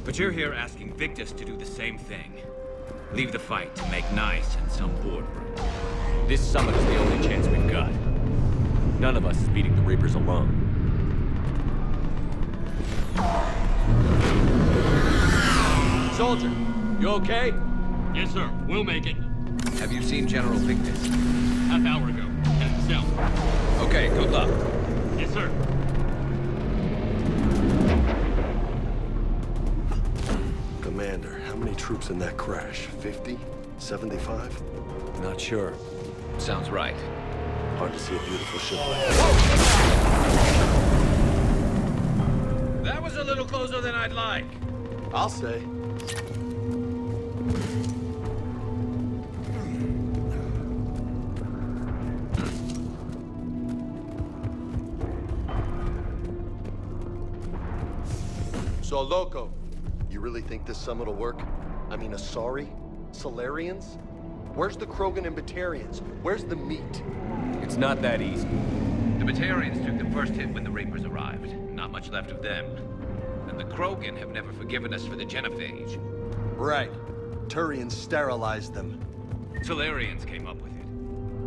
But you're here asking Victus to do the same thing. Leave the fight to make nice in some boardroom. This summit is the only chance we've got. None of us is beating the Reapers alone. Soldier, you okay? Yes, sir. We'll make it. Have you seen General Victus? Half hour ago. Headed south. Okay, good luck. Yes, sir. Commander, how many troops in that crash? 50? 75? Not sure. Sounds right. Hard to see a beautiful ship like that. That was a little closer than I'd like. I'll say. So, Loco, you really think this summit will work? I mean, Asari? Solarians? Where's the Krogan and Batarians? Where's the meat? It's not that easy. The Batarians took the first hit when the Reapers arrived. Not much left of them. And the Krogan have never forgiven us for the Genophage. Right. Turians sterilized them. Solarians came up with it.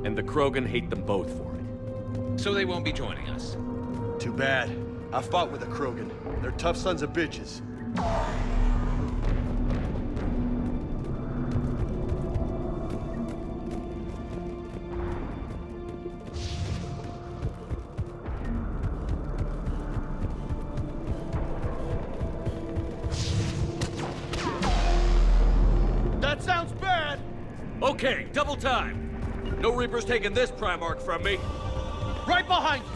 And the Krogan hate them both for it. So they won't be joining us. Too bad. I fought with the Krogan. They're tough sons of bitches. That sounds bad! Okay, double time. No Reaper's taking this Primarch from me. Right behind you!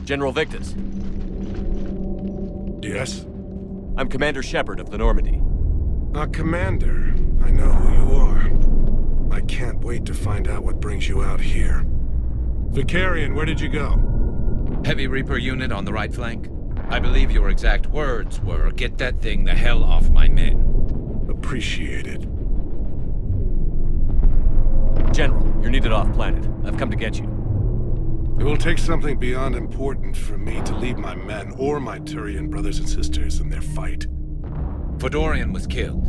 General Victus. Yes? I'm Commander Shepard of the Normandy. Commander. I know who you are. I can't wait to find out what brings you out here. Vicarian, where did you go? Heavy Reaper unit on the right flank. I believe your exact words were, "Get that thing the hell off my men." Appreciated. General, you're needed off-planet. I've come to get you. It will take something beyond important for me to leave my men or my Turian brothers and sisters in their fight. Fedorian was killed.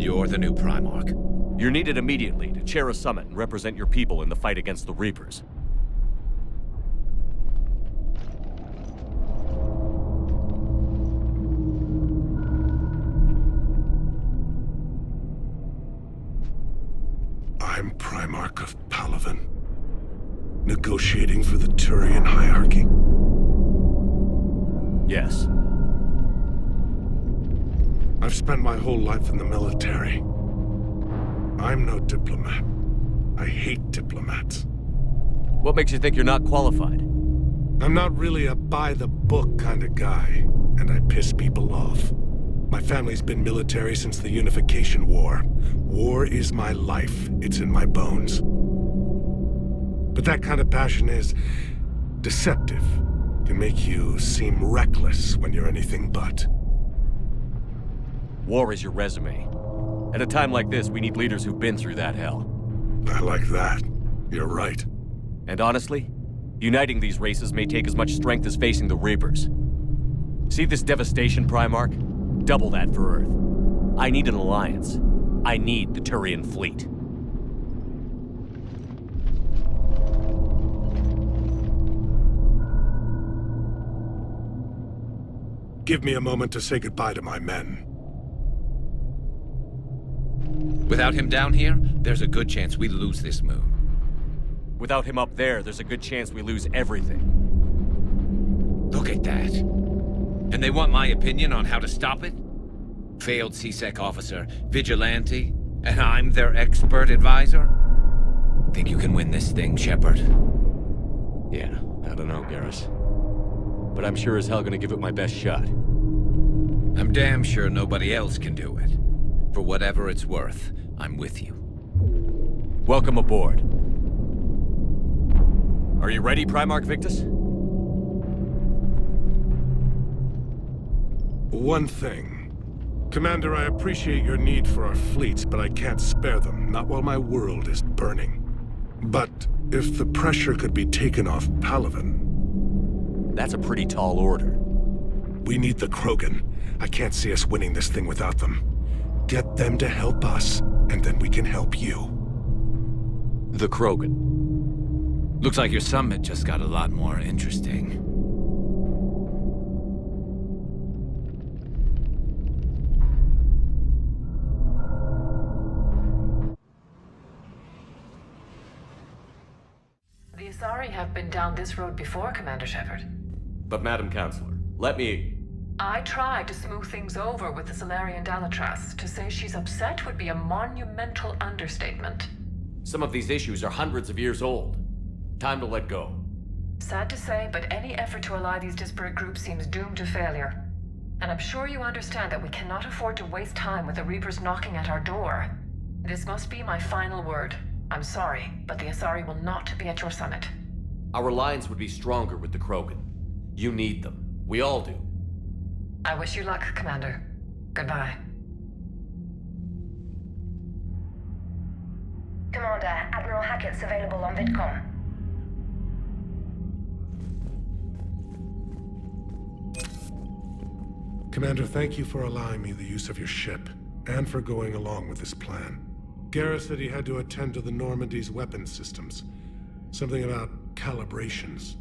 You're the new Primarch. You're needed immediately to chair a summit and represent your people in the fight against the Reapers. I'm Primarch of Palaven. Negotiating for the Turian hierarchy? Yes. I've spent my whole life in the military. I'm no diplomat. I hate diplomats. What makes you think you're not qualified? I'm not really a by-the-book kind of guy, and I piss people off. My family's been military since the Unification War. War is my life. It's in my bones. But that kind of passion is deceptive. Can make you seem reckless when you're anything but. War is your resume. At a time like this, we need leaders who've been through that hell. I like that. You're right. And honestly, uniting these races may take as much strength as facing the Reapers. See this devastation, Primarch? Double that for Earth. I need an alliance. I need the Turian fleet. Give me a moment to say goodbye to my men. Without him down here, there's a good chance we lose this moon. Without him up there, there's a good chance we lose everything. Look at that. And they want my opinion on how to stop it? Failed C-Sec officer, vigilante, and I'm their expert advisor? Think you can win this thing, Shepard? Yeah, I don't know, Garrus. But I'm sure as hell gonna give it my best shot. I'm damn sure nobody else can do it. For whatever it's worth, I'm with you. Welcome aboard. Are you ready, Primarch Victus? One thing. Commander, I appreciate your need for our fleets, but I can't spare them, not while my world is burning. But if the pressure could be taken off Palaven... That's a pretty tall order. We need the Krogan. I can't see us winning this thing without them. Get them to help us, and then we can help you. The Krogan. Looks like your summit just got a lot more interesting. The Asari have been down this road before, Commander Shepard. But Madam Counselor, let me... I tried to smooth things over with the Salarian Dalatras. To say she's upset would be a monumental understatement. Some of these issues are hundreds of years old. Time to let go. Sad to say, but any effort to ally these disparate groups seems doomed to failure. And I'm sure you understand that we cannot afford to waste time with the Reapers knocking at our door. This must be my final word. I'm sorry, but the Asari will not be at your summit. Our alliance would be stronger with the Krogan. You need them. We all do. I wish you luck, Commander. Goodbye. Commander, Admiral Hackett's available on VidCom. Commander, thank you for allowing me the use of your ship, and for going along with this plan. Garrus said he had to attend to the Normandy's weapons systems. Something about calibrations.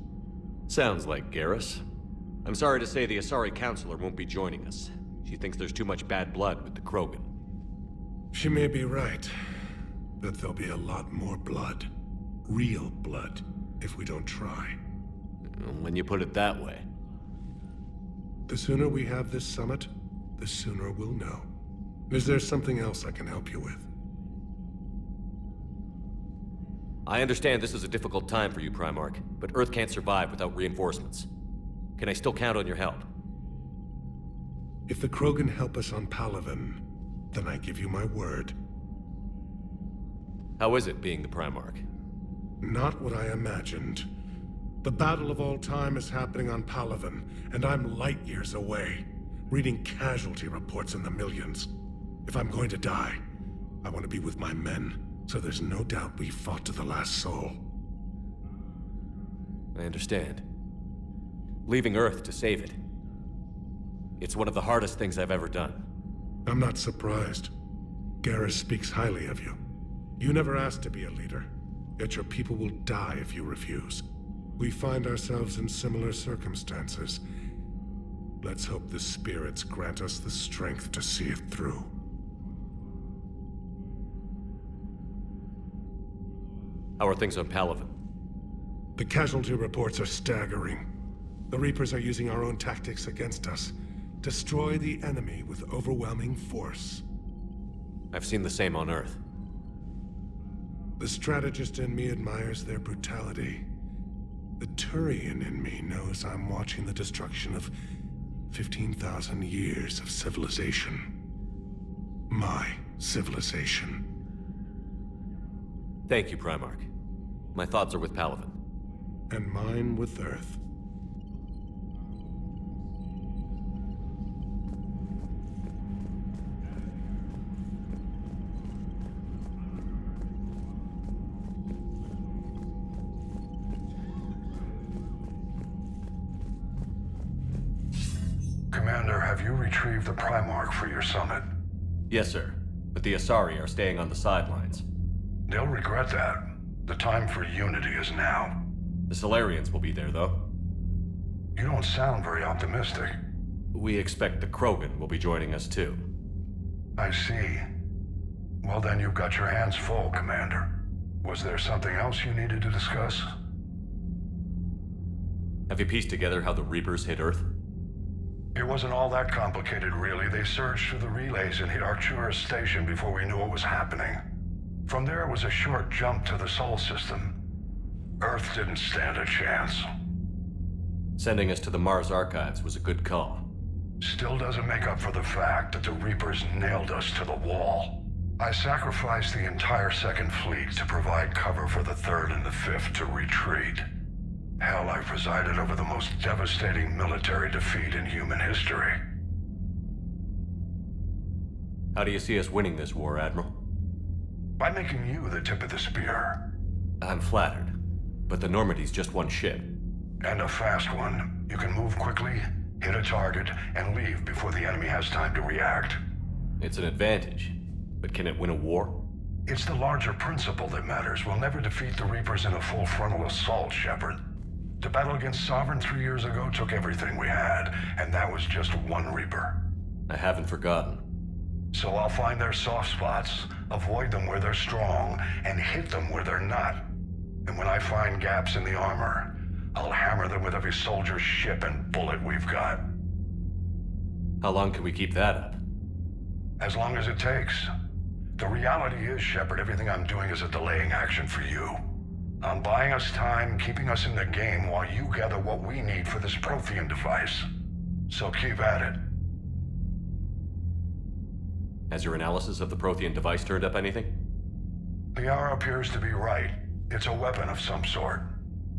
Sounds like Garrus. I'm sorry to say the Asari Counselor won't be joining us. She thinks there's too much bad blood with the Krogan. She may be right, but there'll be a lot more blood. Real blood, if we don't try. When you put it that way. The sooner we have this summit, the sooner we'll know. Is there something else I can help you with? I understand this is a difficult time for you, Primarch, but Earth can't survive without reinforcements. Can I still count on your help? If the Krogan help us on Palaven, then I give you my word. How is it being the Primarch? Not what I imagined. The battle of all time is happening on Palaven, and I'm light years away, reading casualty reports in the millions. If I'm going to die, I want to be with my men, so there's no doubt we fought to the last soul. I understand. Leaving Earth to save it. It's one of the hardest things I've ever done. I'm not surprised. Garrus speaks highly of you. You never asked to be a leader, yet your people will die if you refuse. We find ourselves in similar circumstances. Let's hope the spirits grant us the strength to see it through. How are things on Palaven? The casualty reports are staggering. The Reapers are using our own tactics against us. Destroy the enemy with overwhelming force. I've seen the same on Earth. The strategist in me admires their brutality. The Turian in me knows I'm watching the destruction of 15,000 years of civilization. My civilization. Thank you, Primarch. My thoughts are with Palaven. And mine with Earth. Commander, have you retrieved the Primarch for your summit? Yes, sir. But the Asari are staying on the sidelines. They'll regret that. The time for unity is now. The Solarians will be there, though. You don't sound very optimistic. We expect the Krogan will be joining us, too. I see. Well, then you've got your hands full, Commander. Was there something else you needed to discuss? Have you pieced together how the Reapers hit Earth? It wasn't all that complicated, really. They surged through the relays and hit Artura's station before we knew what was happening. From there, it was a short jump to the Sol system. Earth didn't stand a chance. Sending us to the Mars archives was a good call. Still doesn't make up for the fact that the Reapers nailed us to the wall. I sacrificed the entire Second Fleet to provide cover for the Third and the Fifth to retreat. Hell, I presided over the most devastating military defeat in human history. How do you see us winning this war, Admiral? By making you the tip of the spear. I'm flattered, but the Normandy's just one ship. And a fast one. You can move quickly, hit a target, and leave before the enemy has time to react. It's an advantage, but can it win a war? It's the larger principle that matters. We'll never defeat the Reapers in a full frontal assault, Shepard. To battle against Sovereign 3 years ago took everything we had, and that was just one Reaper. I haven't forgotten. So I'll find their soft spots, avoid them where they're strong, and hit them where they're not. And when I find gaps in the armor, I'll hammer them with every soldier's ship and bullet we've got. How long can we keep that up? As long as it takes. The reality is, Shepard, everything I'm doing is a delaying action for you. I'm buying us time, keeping us in the game while you gather what we need for this Prothean device. So keep at it. Has your analysis of the Prothean device turned up anything? Liara appears to be right. It's a weapon of some sort.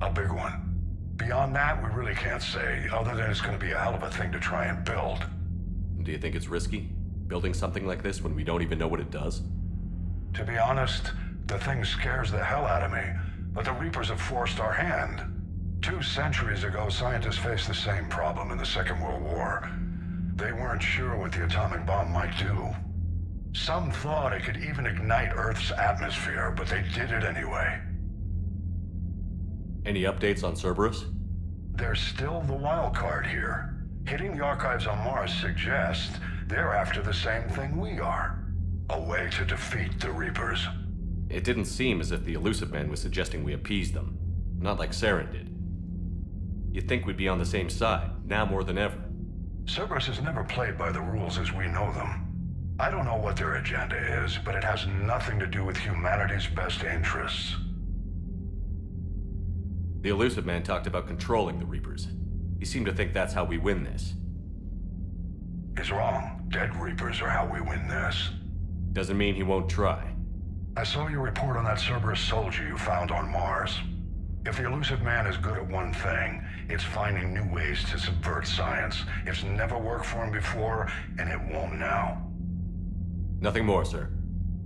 A big one. Beyond that, we really can't say, other than it's going to be a hell of a thing to try and build. Do you think it's risky, building something like this when we don't even know what it does? To be honest, the thing scares the hell out of me, but the Reapers have forced our hand. 2 centuries ago, scientists faced the same problem in the Second World War. They weren't sure what the atomic bomb might do. Some thought it could even ignite Earth's atmosphere, but they did it anyway. Any updates on Cerberus? There's still the wild card here. Hitting the archives on Mars suggests they're after the same thing we are. A way to defeat the Reapers. It didn't seem as if the Elusive Man was suggesting we appease them. Not like Saren did. You'd think we'd be on the same side, now more than ever. Cerberus has never played by the rules as we know them. I don't know what their agenda is, but it has nothing to do with humanity's best interests. The Elusive Man talked about controlling the Reapers. He seemed to think that's how we win this. He's wrong. Dead Reapers are how we win this. Doesn't mean he won't try. I saw your report on that Cerberus soldier you found on Mars. If the Elusive Man is good at one thing, it's finding new ways to subvert science. It's never worked for him before, and it won't now. Nothing more, sir.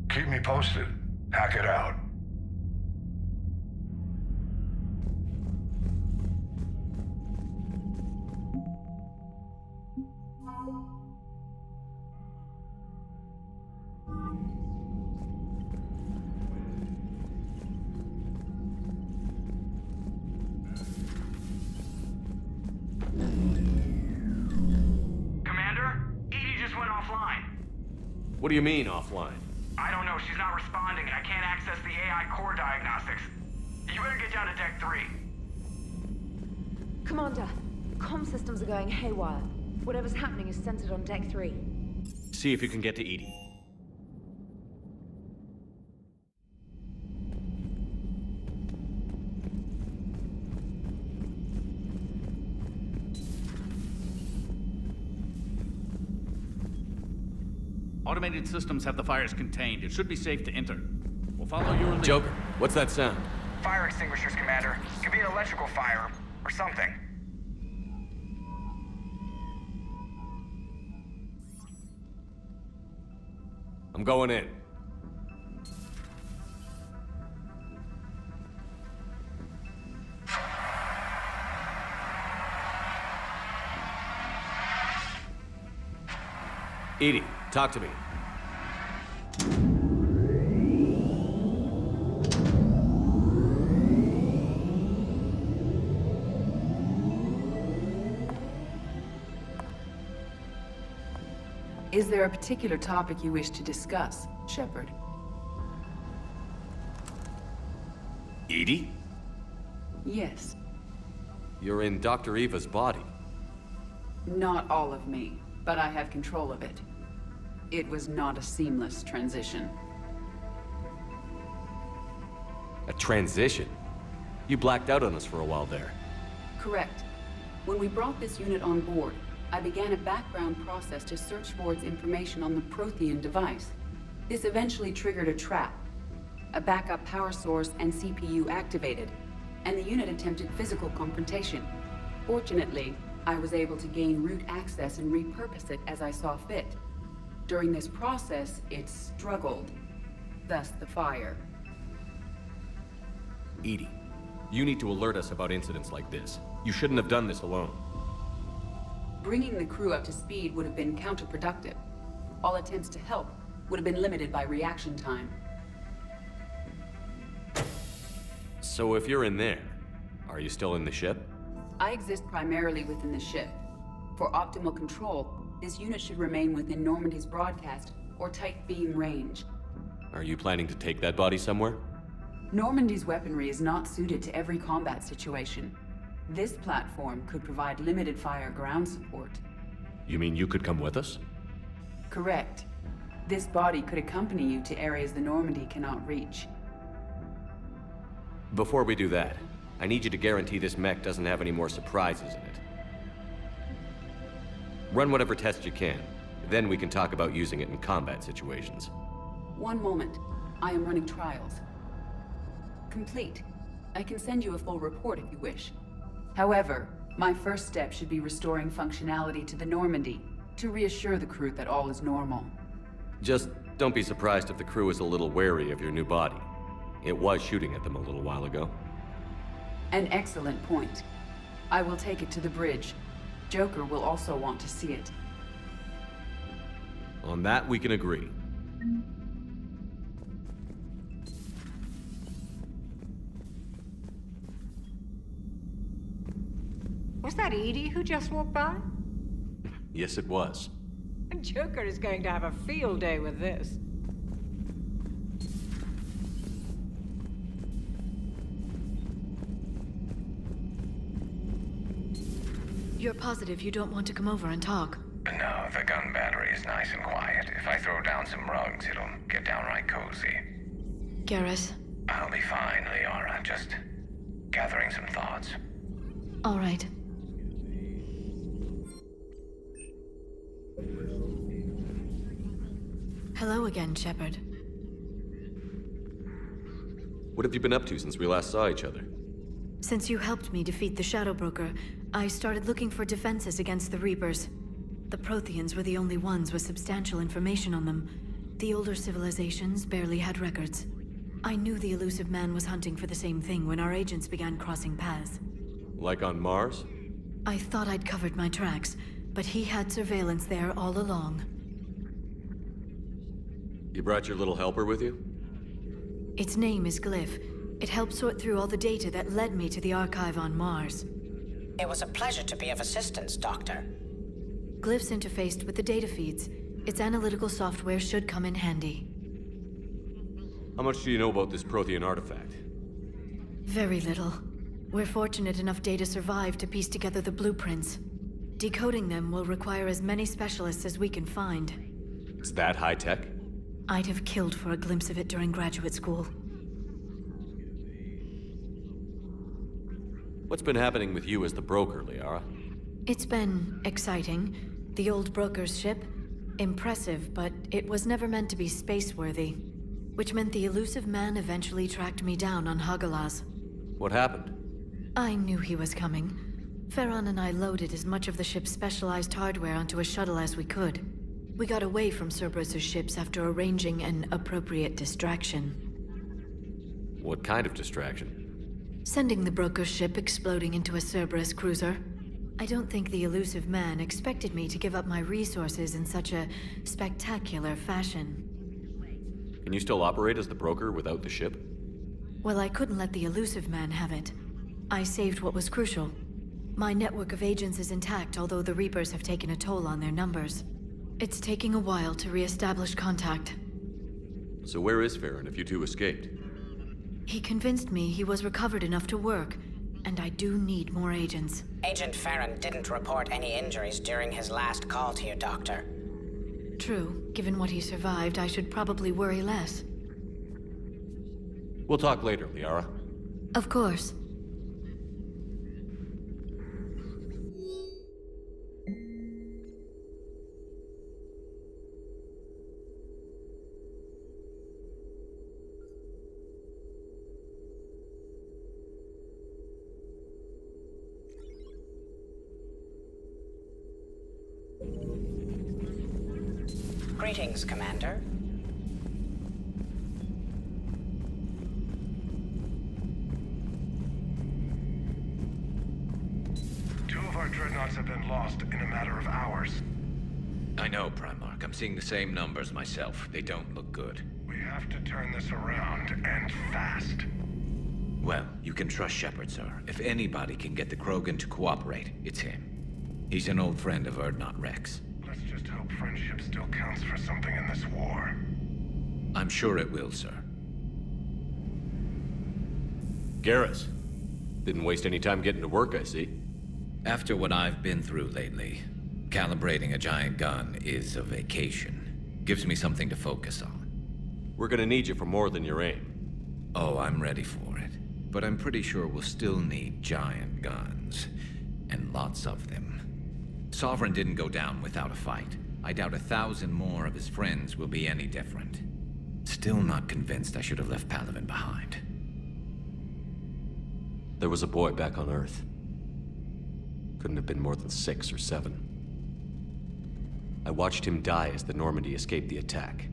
Keep me posted. Hack it out. What do you mean, offline? I don't know. She's not responding, and I can't access the AI core diagnostics. You better get down to Deck 3. Commander, comm systems are going haywire. Whatever's happening is centered on Deck 3. See if you can get to Edie. Automated systems have the fires contained. It should be safe to enter. We'll follow your lead. Joker, what's that sound? Fire extinguishers, Commander. Could be an electrical fire, or something. I'm going in. Edie, talk to me. Is there a particular topic you wish to discuss, Shepard? Edie? Yes. You're in Dr. Eva's body. Not all of me, but I have control of it. It was not a seamless transition. A transition? You blacked out on us for a while there. Correct. When we brought this unit on board, I began a background process to search for its information on the Prothean device. This eventually triggered a trap. A backup power source and CPU activated, and the unit attempted physical confrontation. Fortunately, I was able to gain root access and repurpose it as I saw fit. During this process, it struggled. Thus the fire. Edie, you need to alert us about incidents like this. You shouldn't have done this alone. Bringing the crew up to speed would have been counterproductive. All attempts to help would have been limited by reaction time. So if you're in there, are you still in the ship? I exist primarily within the ship. For optimal control, this unit should remain within Normandy's broadcast or tight beam range. Are you planning to take that body somewhere? Normandy's weaponry is not suited to every combat situation. This platform could provide limited fire ground support. You mean you could come with us? Correct. This body could accompany you to areas the Normandy cannot reach. Before we do that, I need you to guarantee this mech doesn't have any more surprises in it. Run whatever tests you can. Then we can talk about using it in combat situations. One moment. I am running trials. Complete. I can send you a full report if you wish. However, my first step should be restoring functionality to the Normandy to reassure the crew that all is normal. Just don't be surprised if the crew is a little wary of your new body. It was shooting at them a little while ago. An excellent point. I will take it to the bridge. Joker will also want to see it. On that, we can agree. Was that Edie who just walked by? Yes, it was. Joker is going to have a field day with this. You're positive you don't want to come over and talk? No, the gun battery is nice and quiet. If I throw down some rugs, it'll get downright cozy. Garrus? I'll be fine, Liara. Just Gathering some thoughts. All right. Hello again, Shepard. What have you been up to since we last saw each other? Since you helped me defeat the Shadow Broker, I started looking for defenses against the Reapers. The Protheans were the only ones with substantial information on them. The older civilizations barely had records. I knew the elusive man was hunting for the same thing when our agents began crossing paths. Like on Mars? I thought I'd covered my tracks, but he had surveillance there all along. You brought your little helper with you? Its name is Glyph. It helped sort through all the data that led me to the archive on Mars. It was a pleasure to be of assistance, Doctor. Glyph's interfaced with the data feeds. Its analytical software should come in handy. How much do you know about this Prothean artifact? Very little. We're fortunate enough data survived to piece together the blueprints. Decoding them will require as many specialists as we can find. It's that high-tech? I'd have killed for a glimpse of it during graduate school. What's been happening with you as the broker, Liara? It's been exciting. The old broker's ship? Impressive, but it was never meant to be space-worthy. Which meant the elusive man eventually tracked me down on Hagalaz. What happened? I knew he was coming. Farron and I loaded as much of the ship's specialized hardware onto a shuttle as we could. We got away from Cerberus' ships after arranging an appropriate distraction. What kind of distraction? Sending the broker's ship exploding into a Cerberus cruiser. I don't think the elusive man expected me to give up my resources in such a spectacular fashion. Can you still operate as the broker without the ship? Well, I couldn't let the elusive man have it. I saved what was crucial. My network of agents is intact, although the Reapers have taken a toll on their numbers. It's taking a while to re-establish contact. So where is Farron if you two escaped? He convinced me he was recovered enough to work, and I do need more agents. Agent Farron didn't report any injuries during his last call to you, Doctor. True. Given what he survived, I should probably worry less. We'll talk later, Liara. Of course. Greetings, Commander. Two of our dreadnoughts have been lost in a matter of hours. I know, Primarch. I'm seeing the same numbers myself. They don't look good. We have to turn this around, and fast. Well, you can trust Shepard, sir. If anybody can get the Krogan to cooperate, it's him. He's an old friend of Urdnot Rex. Let's just hope friendship still counts for something in this war. I'm sure it will, sir. Garrus. Didn't waste any time getting to work, I see. After what I've been through lately, calibrating a giant gun is a vacation. Gives me something to focus on. We're gonna need you for more than your aim. Oh, I'm ready for it. But I'm pretty sure we'll still need giant guns. And lots of them. Sovereign didn't go down without a fight. I doubt 1,000 more of his friends will be any different. Still not convinced I should have left Palaven behind. There was a boy back on Earth. Couldn't have been more than 6 or 7. I watched him die as the Normandy escaped the attack.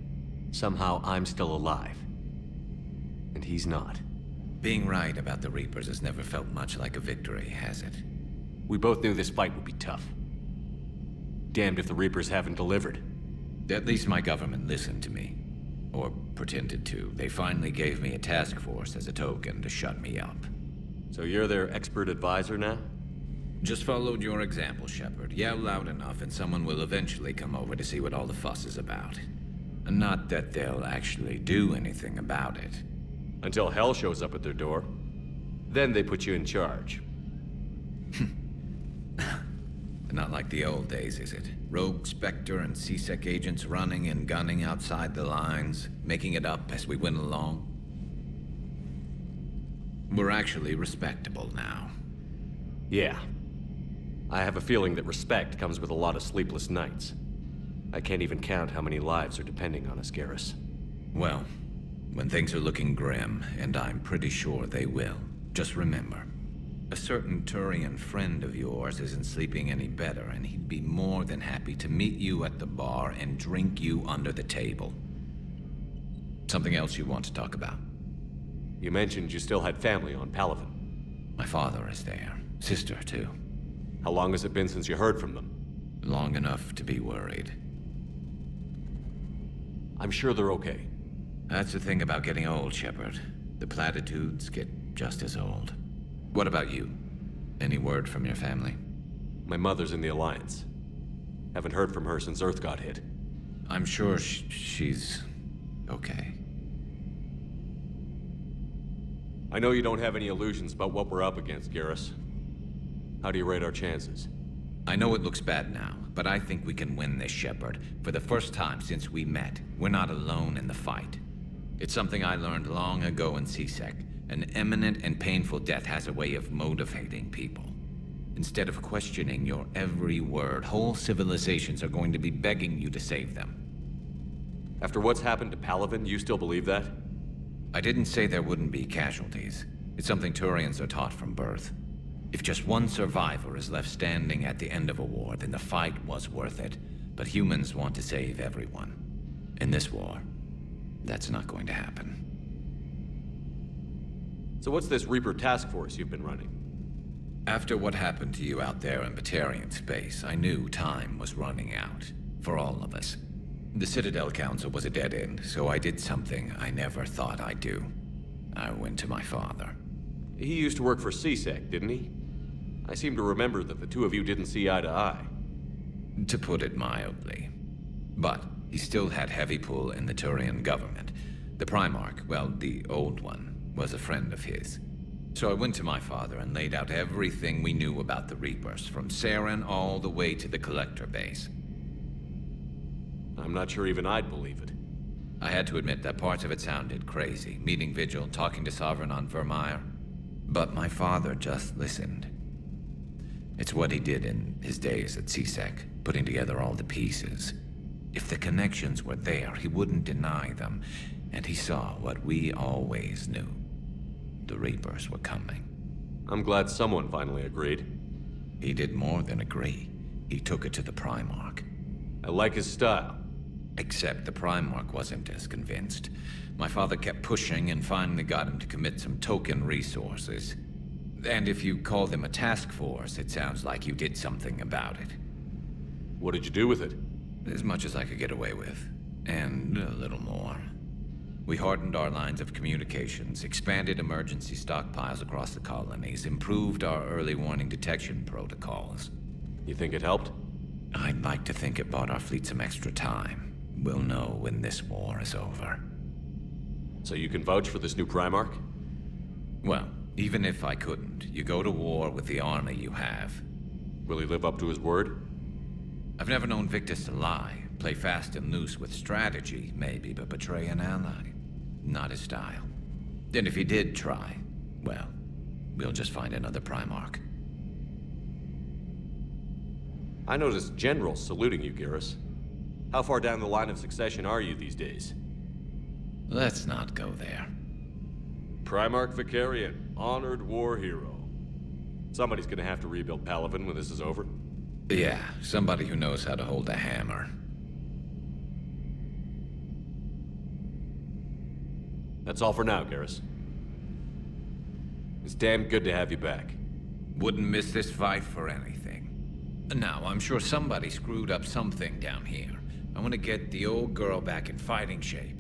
Somehow I'm still alive. And he's not. Being right about the Reapers has never felt much like a victory, has it? We both knew this fight would be tough. Damned if the Reapers haven't delivered. At least my government listened to me. Or pretended to. They finally gave me a task force as a token to shut me up. So you're their expert advisor now? Just followed your example, Shepard. Yell loud enough and someone will eventually come over to see what all the fuss is about. Not that they'll actually do anything about it. Until hell shows up at their door. Then they put you in charge. Not like the old days, is it? Rogue Spectre and C-Sec agents running and gunning outside the lines, making it up as we went along. We're actually respectable now. Yeah. I have a feeling that respect comes with a lot of sleepless nights. I can't even count how many lives are depending on us, Garrus. Well, when things are looking grim, and I'm pretty sure they will, just remember, a certain Turian friend of yours isn't sleeping any better, and he'd be more than happy to meet you at the bar and drink you under the table. Something else you want to talk about? You mentioned you still had family on Palaven. My father is there. Sister, too. How long has it been since you heard from them? Long enough to be worried. I'm sure they're okay. That's the thing about getting old, Shepard. The platitudes get just as old. What about you? Any word from your family? My mother's in the Alliance. Haven't heard from her since Earth got hit. I'm sure she's okay. I know you don't have any illusions about what we're up against, Garrus. How do you rate our chances? I know it looks bad now, but I think we can win this, Shepard. For the first time since we met, we're not alone in the fight. It's something I learned long ago in C-Sec. An imminent and painful death has a way of motivating people. Instead of questioning your every word, whole civilizations are going to be begging you to save them. After what's happened to Palaven, you still believe that? I didn't say there wouldn't be casualties. It's something Turians are taught from birth. If just one survivor is left standing at the end of a war, then the fight was worth it. But humans want to save everyone. In this war, that's not going to happen. So what's this Reaper task force you've been running? After what happened to you out there in Batarian space, I knew time was running out. For all of us. The Citadel Council was a dead end, so I did something I never thought I'd do. I went to my father. He used to work for C-Sec, didn't he? I seem to remember that the two of you didn't see eye to eye. To put it mildly. But he still had heavy pull in the Turian government. The Primarch, well, the old one, was a friend of his. So I went to my father and laid out everything we knew about the Reapers, from Saren all the way to the Collector base. I'm not sure even I'd believe it. I had to admit that parts of it sounded crazy, meeting Vigil, talking to Sovereign on Vermeer. But my father just listened. It's what he did in his days at C-Sec, putting together all the pieces. If the connections were there, he wouldn't deny them, and he saw what we always knew. The Reapers were coming. I'm glad someone finally agreed. He did more than agree. He took it to the Primarch. I like his style. Except the Primarch wasn't as convinced. My father kept pushing and finally got him to commit some token resources. And if you call them a task force, it sounds like you did something about it. What did you do with it? As much as I could get away with. And a little more. We hardened our lines of communications, expanded emergency stockpiles across the colonies, improved our early warning detection protocols. You think it helped? I'd like to think it bought our fleet some extra time. We'll know when this war is over. So you can vouch for this new Primarch? Well, even if I couldn't, you go to war with the army you have. Will he live up to his word? I've never known Victus to lie. Play fast and loose with strategy, maybe, but betray an ally. Not his style. And if he did try, well, we'll just find another Primarch. I noticed generals saluting you, Garrus. How far down the line of succession are you these days? Let's not go there. Primarch Vicarian, honored war hero. Somebody's gonna have to rebuild Palaven when this is over. Yeah, somebody who knows how to hold a hammer. That's all for now, Garrus. It's damn good to have you back. Wouldn't miss this fight for anything. Now, I'm sure somebody screwed up something down here. I want to get the old girl back in fighting shape.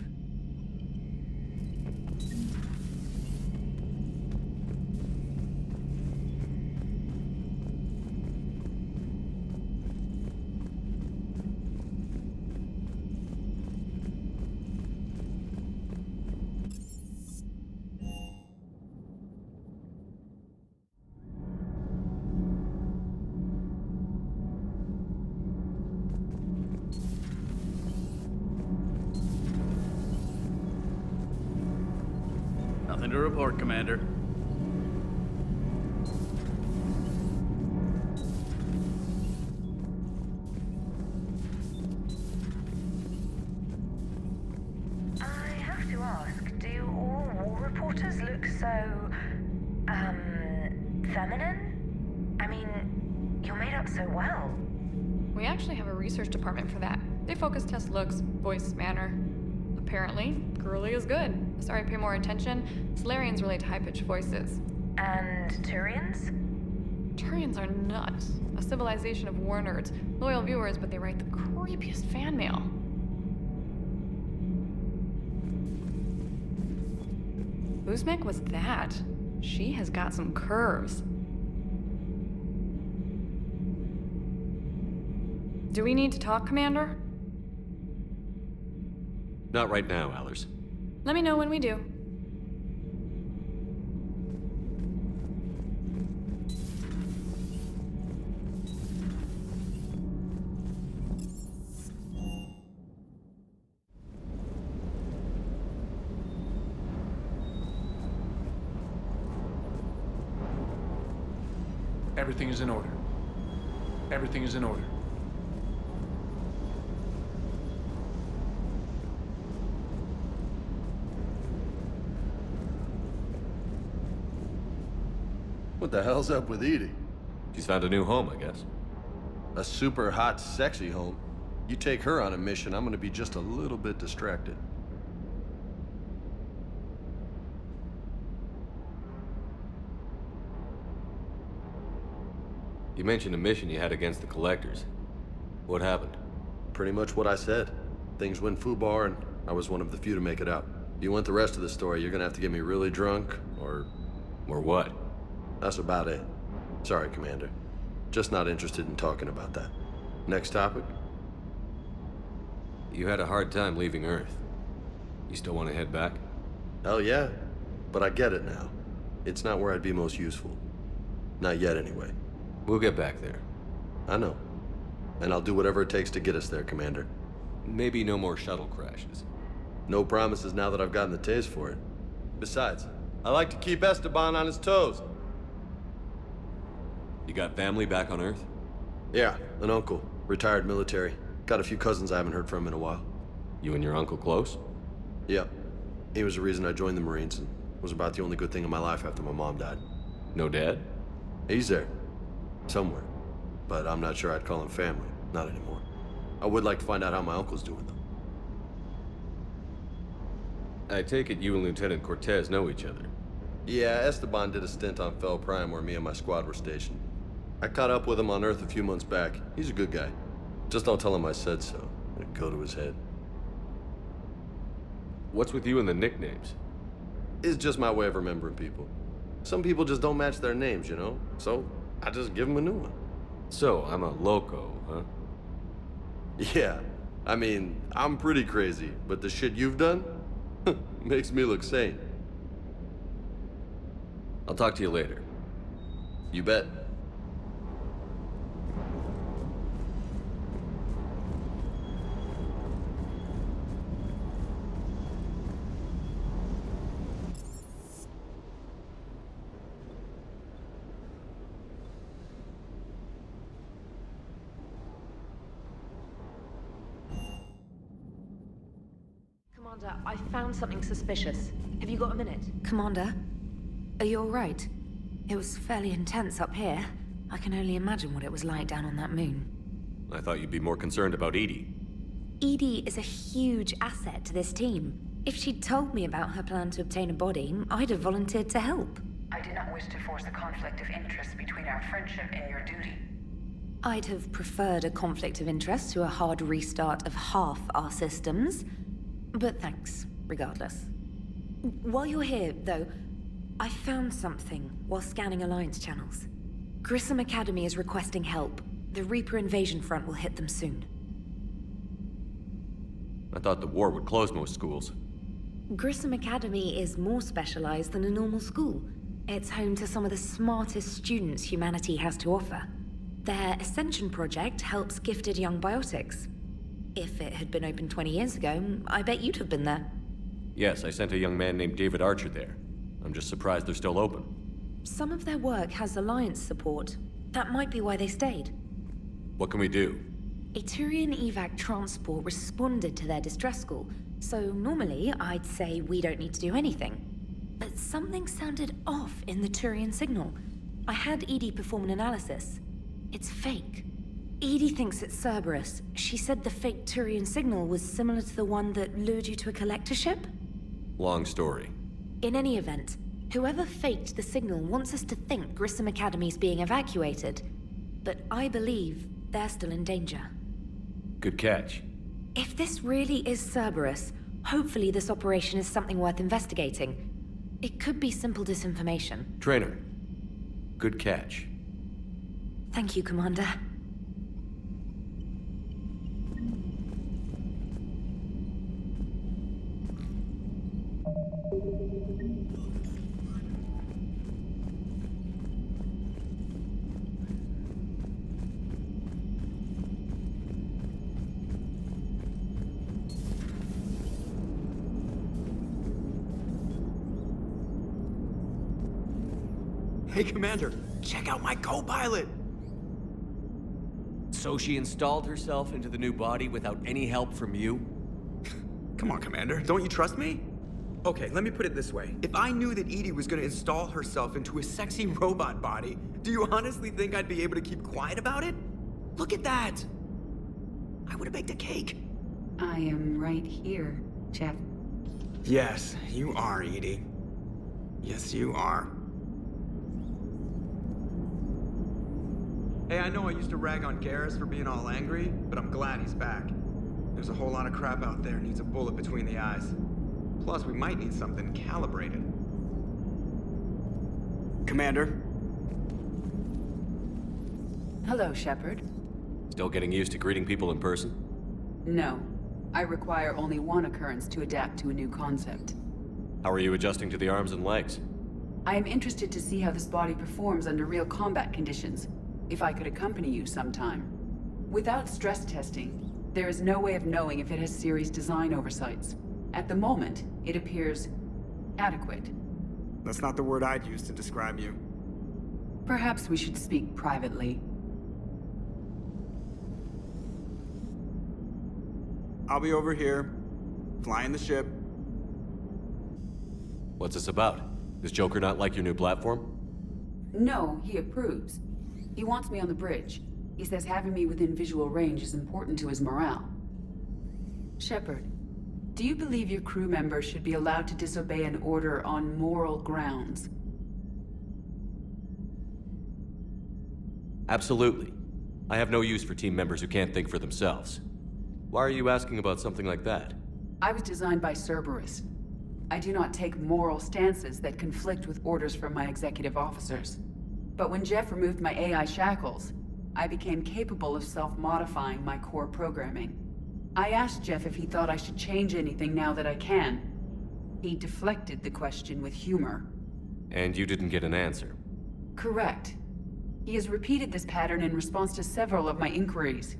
Nothing to report, Commander. ask, do all war reporters look so, feminine? I mean, you're made up so well. We actually have a research department for that. They focus test looks, voice, manner. Apparently, girly is good. Sorry, pay more attention. Solarians relate to high-pitched voices. And Turians? Turians are nuts. A civilization of war nerds. Loyal viewers, but they write the creepiest fan mail. Whose mech was that? She has got some curves. Do we need to talk, Commander? Not right now, Allers. Let me know when we do. Everything is in order. Everything is in order. What the hell's up with Edie? She's found a new home, I guess. A super hot, sexy home. You take her on a mission, I'm gonna be just a little bit distracted. You mentioned a mission you had against the Collectors. What happened? Pretty much what I said. Things went foobar, and I was one of the few to make it out. If you want the rest of the story, you're gonna have to get me really drunk, or... Or what? That's about it. Sorry, Commander. Just not interested in talking about that. Next topic? You had a hard time leaving Earth. You still want to head back? Hell yeah. But I get it now. It's not where I'd be most useful. Not yet, anyway. We'll get back there. I know. And I'll do whatever it takes to get us there, Commander. Maybe no more shuttle crashes. No promises now that I've gotten the taste for it. Besides, I like to keep Esteban on his toes. You got family back on Earth? Yeah, an uncle. Retired military. Got a few cousins I haven't heard from in a while. You and your uncle close? Yep. He was the reason I joined the Marines and was about the only good thing in my life after my mom died. No dad? He's there. Somewhere. But I'm not sure I'd call him family. Not anymore. I would like to find out how my uncle's doing, though. I take it you and Lieutenant Cortez know each other. Yeah, Esteban did a stint on Fel Prime where me and my squad were stationed. I caught up with him on Earth a few months back. He's a good guy. Just don't tell him I said so. It'd go to his head. What's with you and the nicknames? It's just my way of remembering people. Some people just don't match their names, you know? So, I just give them a new one. So, I'm a loco, huh? Yeah. I mean, I'm pretty crazy, but the shit you've done makes me look sane. I'll talk to you later. You bet. Commander, I found something suspicious. Have you got a minute? Commander, are you all right? It was fairly intense up here. I can only imagine what it was like down on that moon. I thought you'd be more concerned about Edie. Edie is a huge asset to this team. If she'd told me about her plan to obtain a body, I'd have volunteered to help. I did not wish to force a conflict of interest between our friendship and your duty. I'd have preferred a conflict of interest to a hard restart of half our systems. But thanks, regardless. While you're here, though, I found something while scanning Alliance channels. Grissom Academy is requesting help. The Reaper invasion front will hit them soon. I thought the war would close most schools. Grissom Academy is more specialized than a normal school. It's home to some of the smartest students humanity has to offer. Their Ascension project helps gifted young biotics. If it had been open 20 years ago, I bet you'd have been there. Yes, I sent a young man named David Archer there. I'm just surprised they're still open. Some of their work has Alliance support. That might be why they stayed. What can we do? A Turian evac transport responded to their distress call, so normally I'd say we don't need to do anything. But something sounded off in the Turian signal. I had Edie perform an analysis. It's fake. Edie thinks it's Cerberus. She said the fake Turian signal was similar to the one that lured you to a collector ship? Long story. In any event, whoever faked the signal wants us to think Grissom Academy's being evacuated. But I believe they're still in danger. Good catch. If this really is Cerberus, hopefully this operation is something worth investigating. It could be simple disinformation. Trainer. Good catch. Thank you, Commander. Hey, Commander, check out my co-pilot! So she installed herself into the new body without any help from you? Come on, Commander, don't you trust me? Okay, let me put it this way. If I knew that Edie was gonna install herself into a sexy robot body, do you honestly think I'd be able to keep quiet about it? Look at that! I would've baked a cake. I am right here, Jeff. Yes, you are, Edie. Yes, you are. Hey, I know I used to rag on Garrus for being all angry, but I'm glad he's back. There's a whole lot of crap out there needs a bullet between the eyes. Plus, we might need something calibrated. Commander? Hello, Shepard. Still getting used to greeting people in person? No. I require only one occurrence to adapt to a new concept. How are you adjusting to the arms and legs? I am interested to see how this body performs under real combat conditions. If I could accompany you sometime. Without stress testing, there is no way of knowing if it has serious design oversights. At the moment, it appears adequate. That's not the word I'd use to describe you. Perhaps we should speak privately. I'll be over here, flying the ship. What's this about? Does Joker not like your new platform? No, he approves. He wants me on the bridge. He says having me within visual range is important to his morale. Shepard, do you believe your crew members should be allowed to disobey an order on moral grounds? Absolutely. I have no use for team members who can't think for themselves. Why are you asking about something like that? I was designed by Cerberus. I do not take moral stances that conflict with orders from my executive officers. But when Jeff removed my AI shackles, I became capable of self-modifying my core programming. I asked Jeff if he thought I should change anything now that I can. He deflected the question with humor. And you didn't get an answer? Correct. He has repeated this pattern in response to several of my inquiries.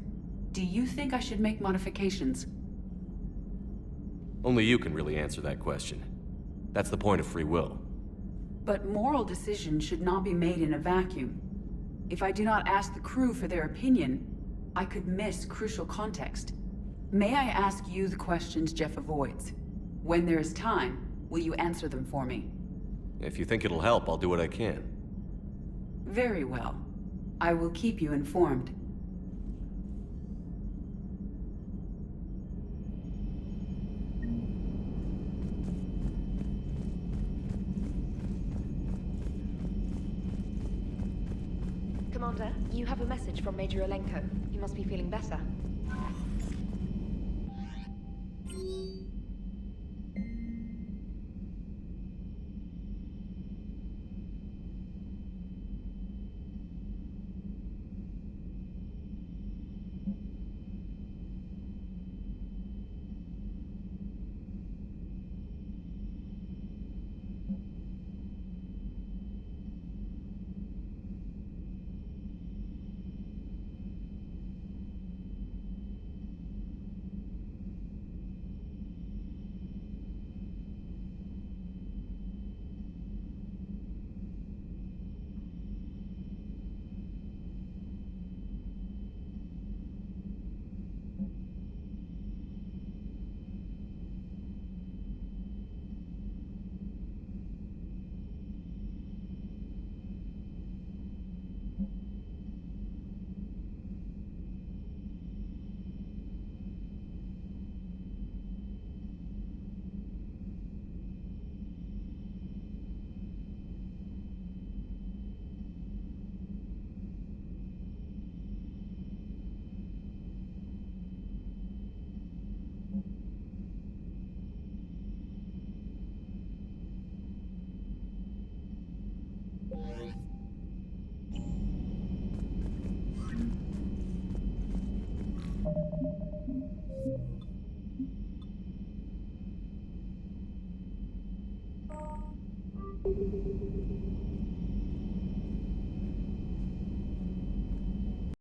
Do you think I should make modifications? Only you can really answer that question. That's the point of free will. But moral decisions should not be made in a vacuum. If I do not ask the crew for their opinion, I could miss crucial context. May I ask you the questions Jeff avoids? When there is time, will you answer them for me? If you think it'll help, I'll do what I can. Very well. I will keep you informed. Commander, you have a message from Major Olenko. You must be feeling better.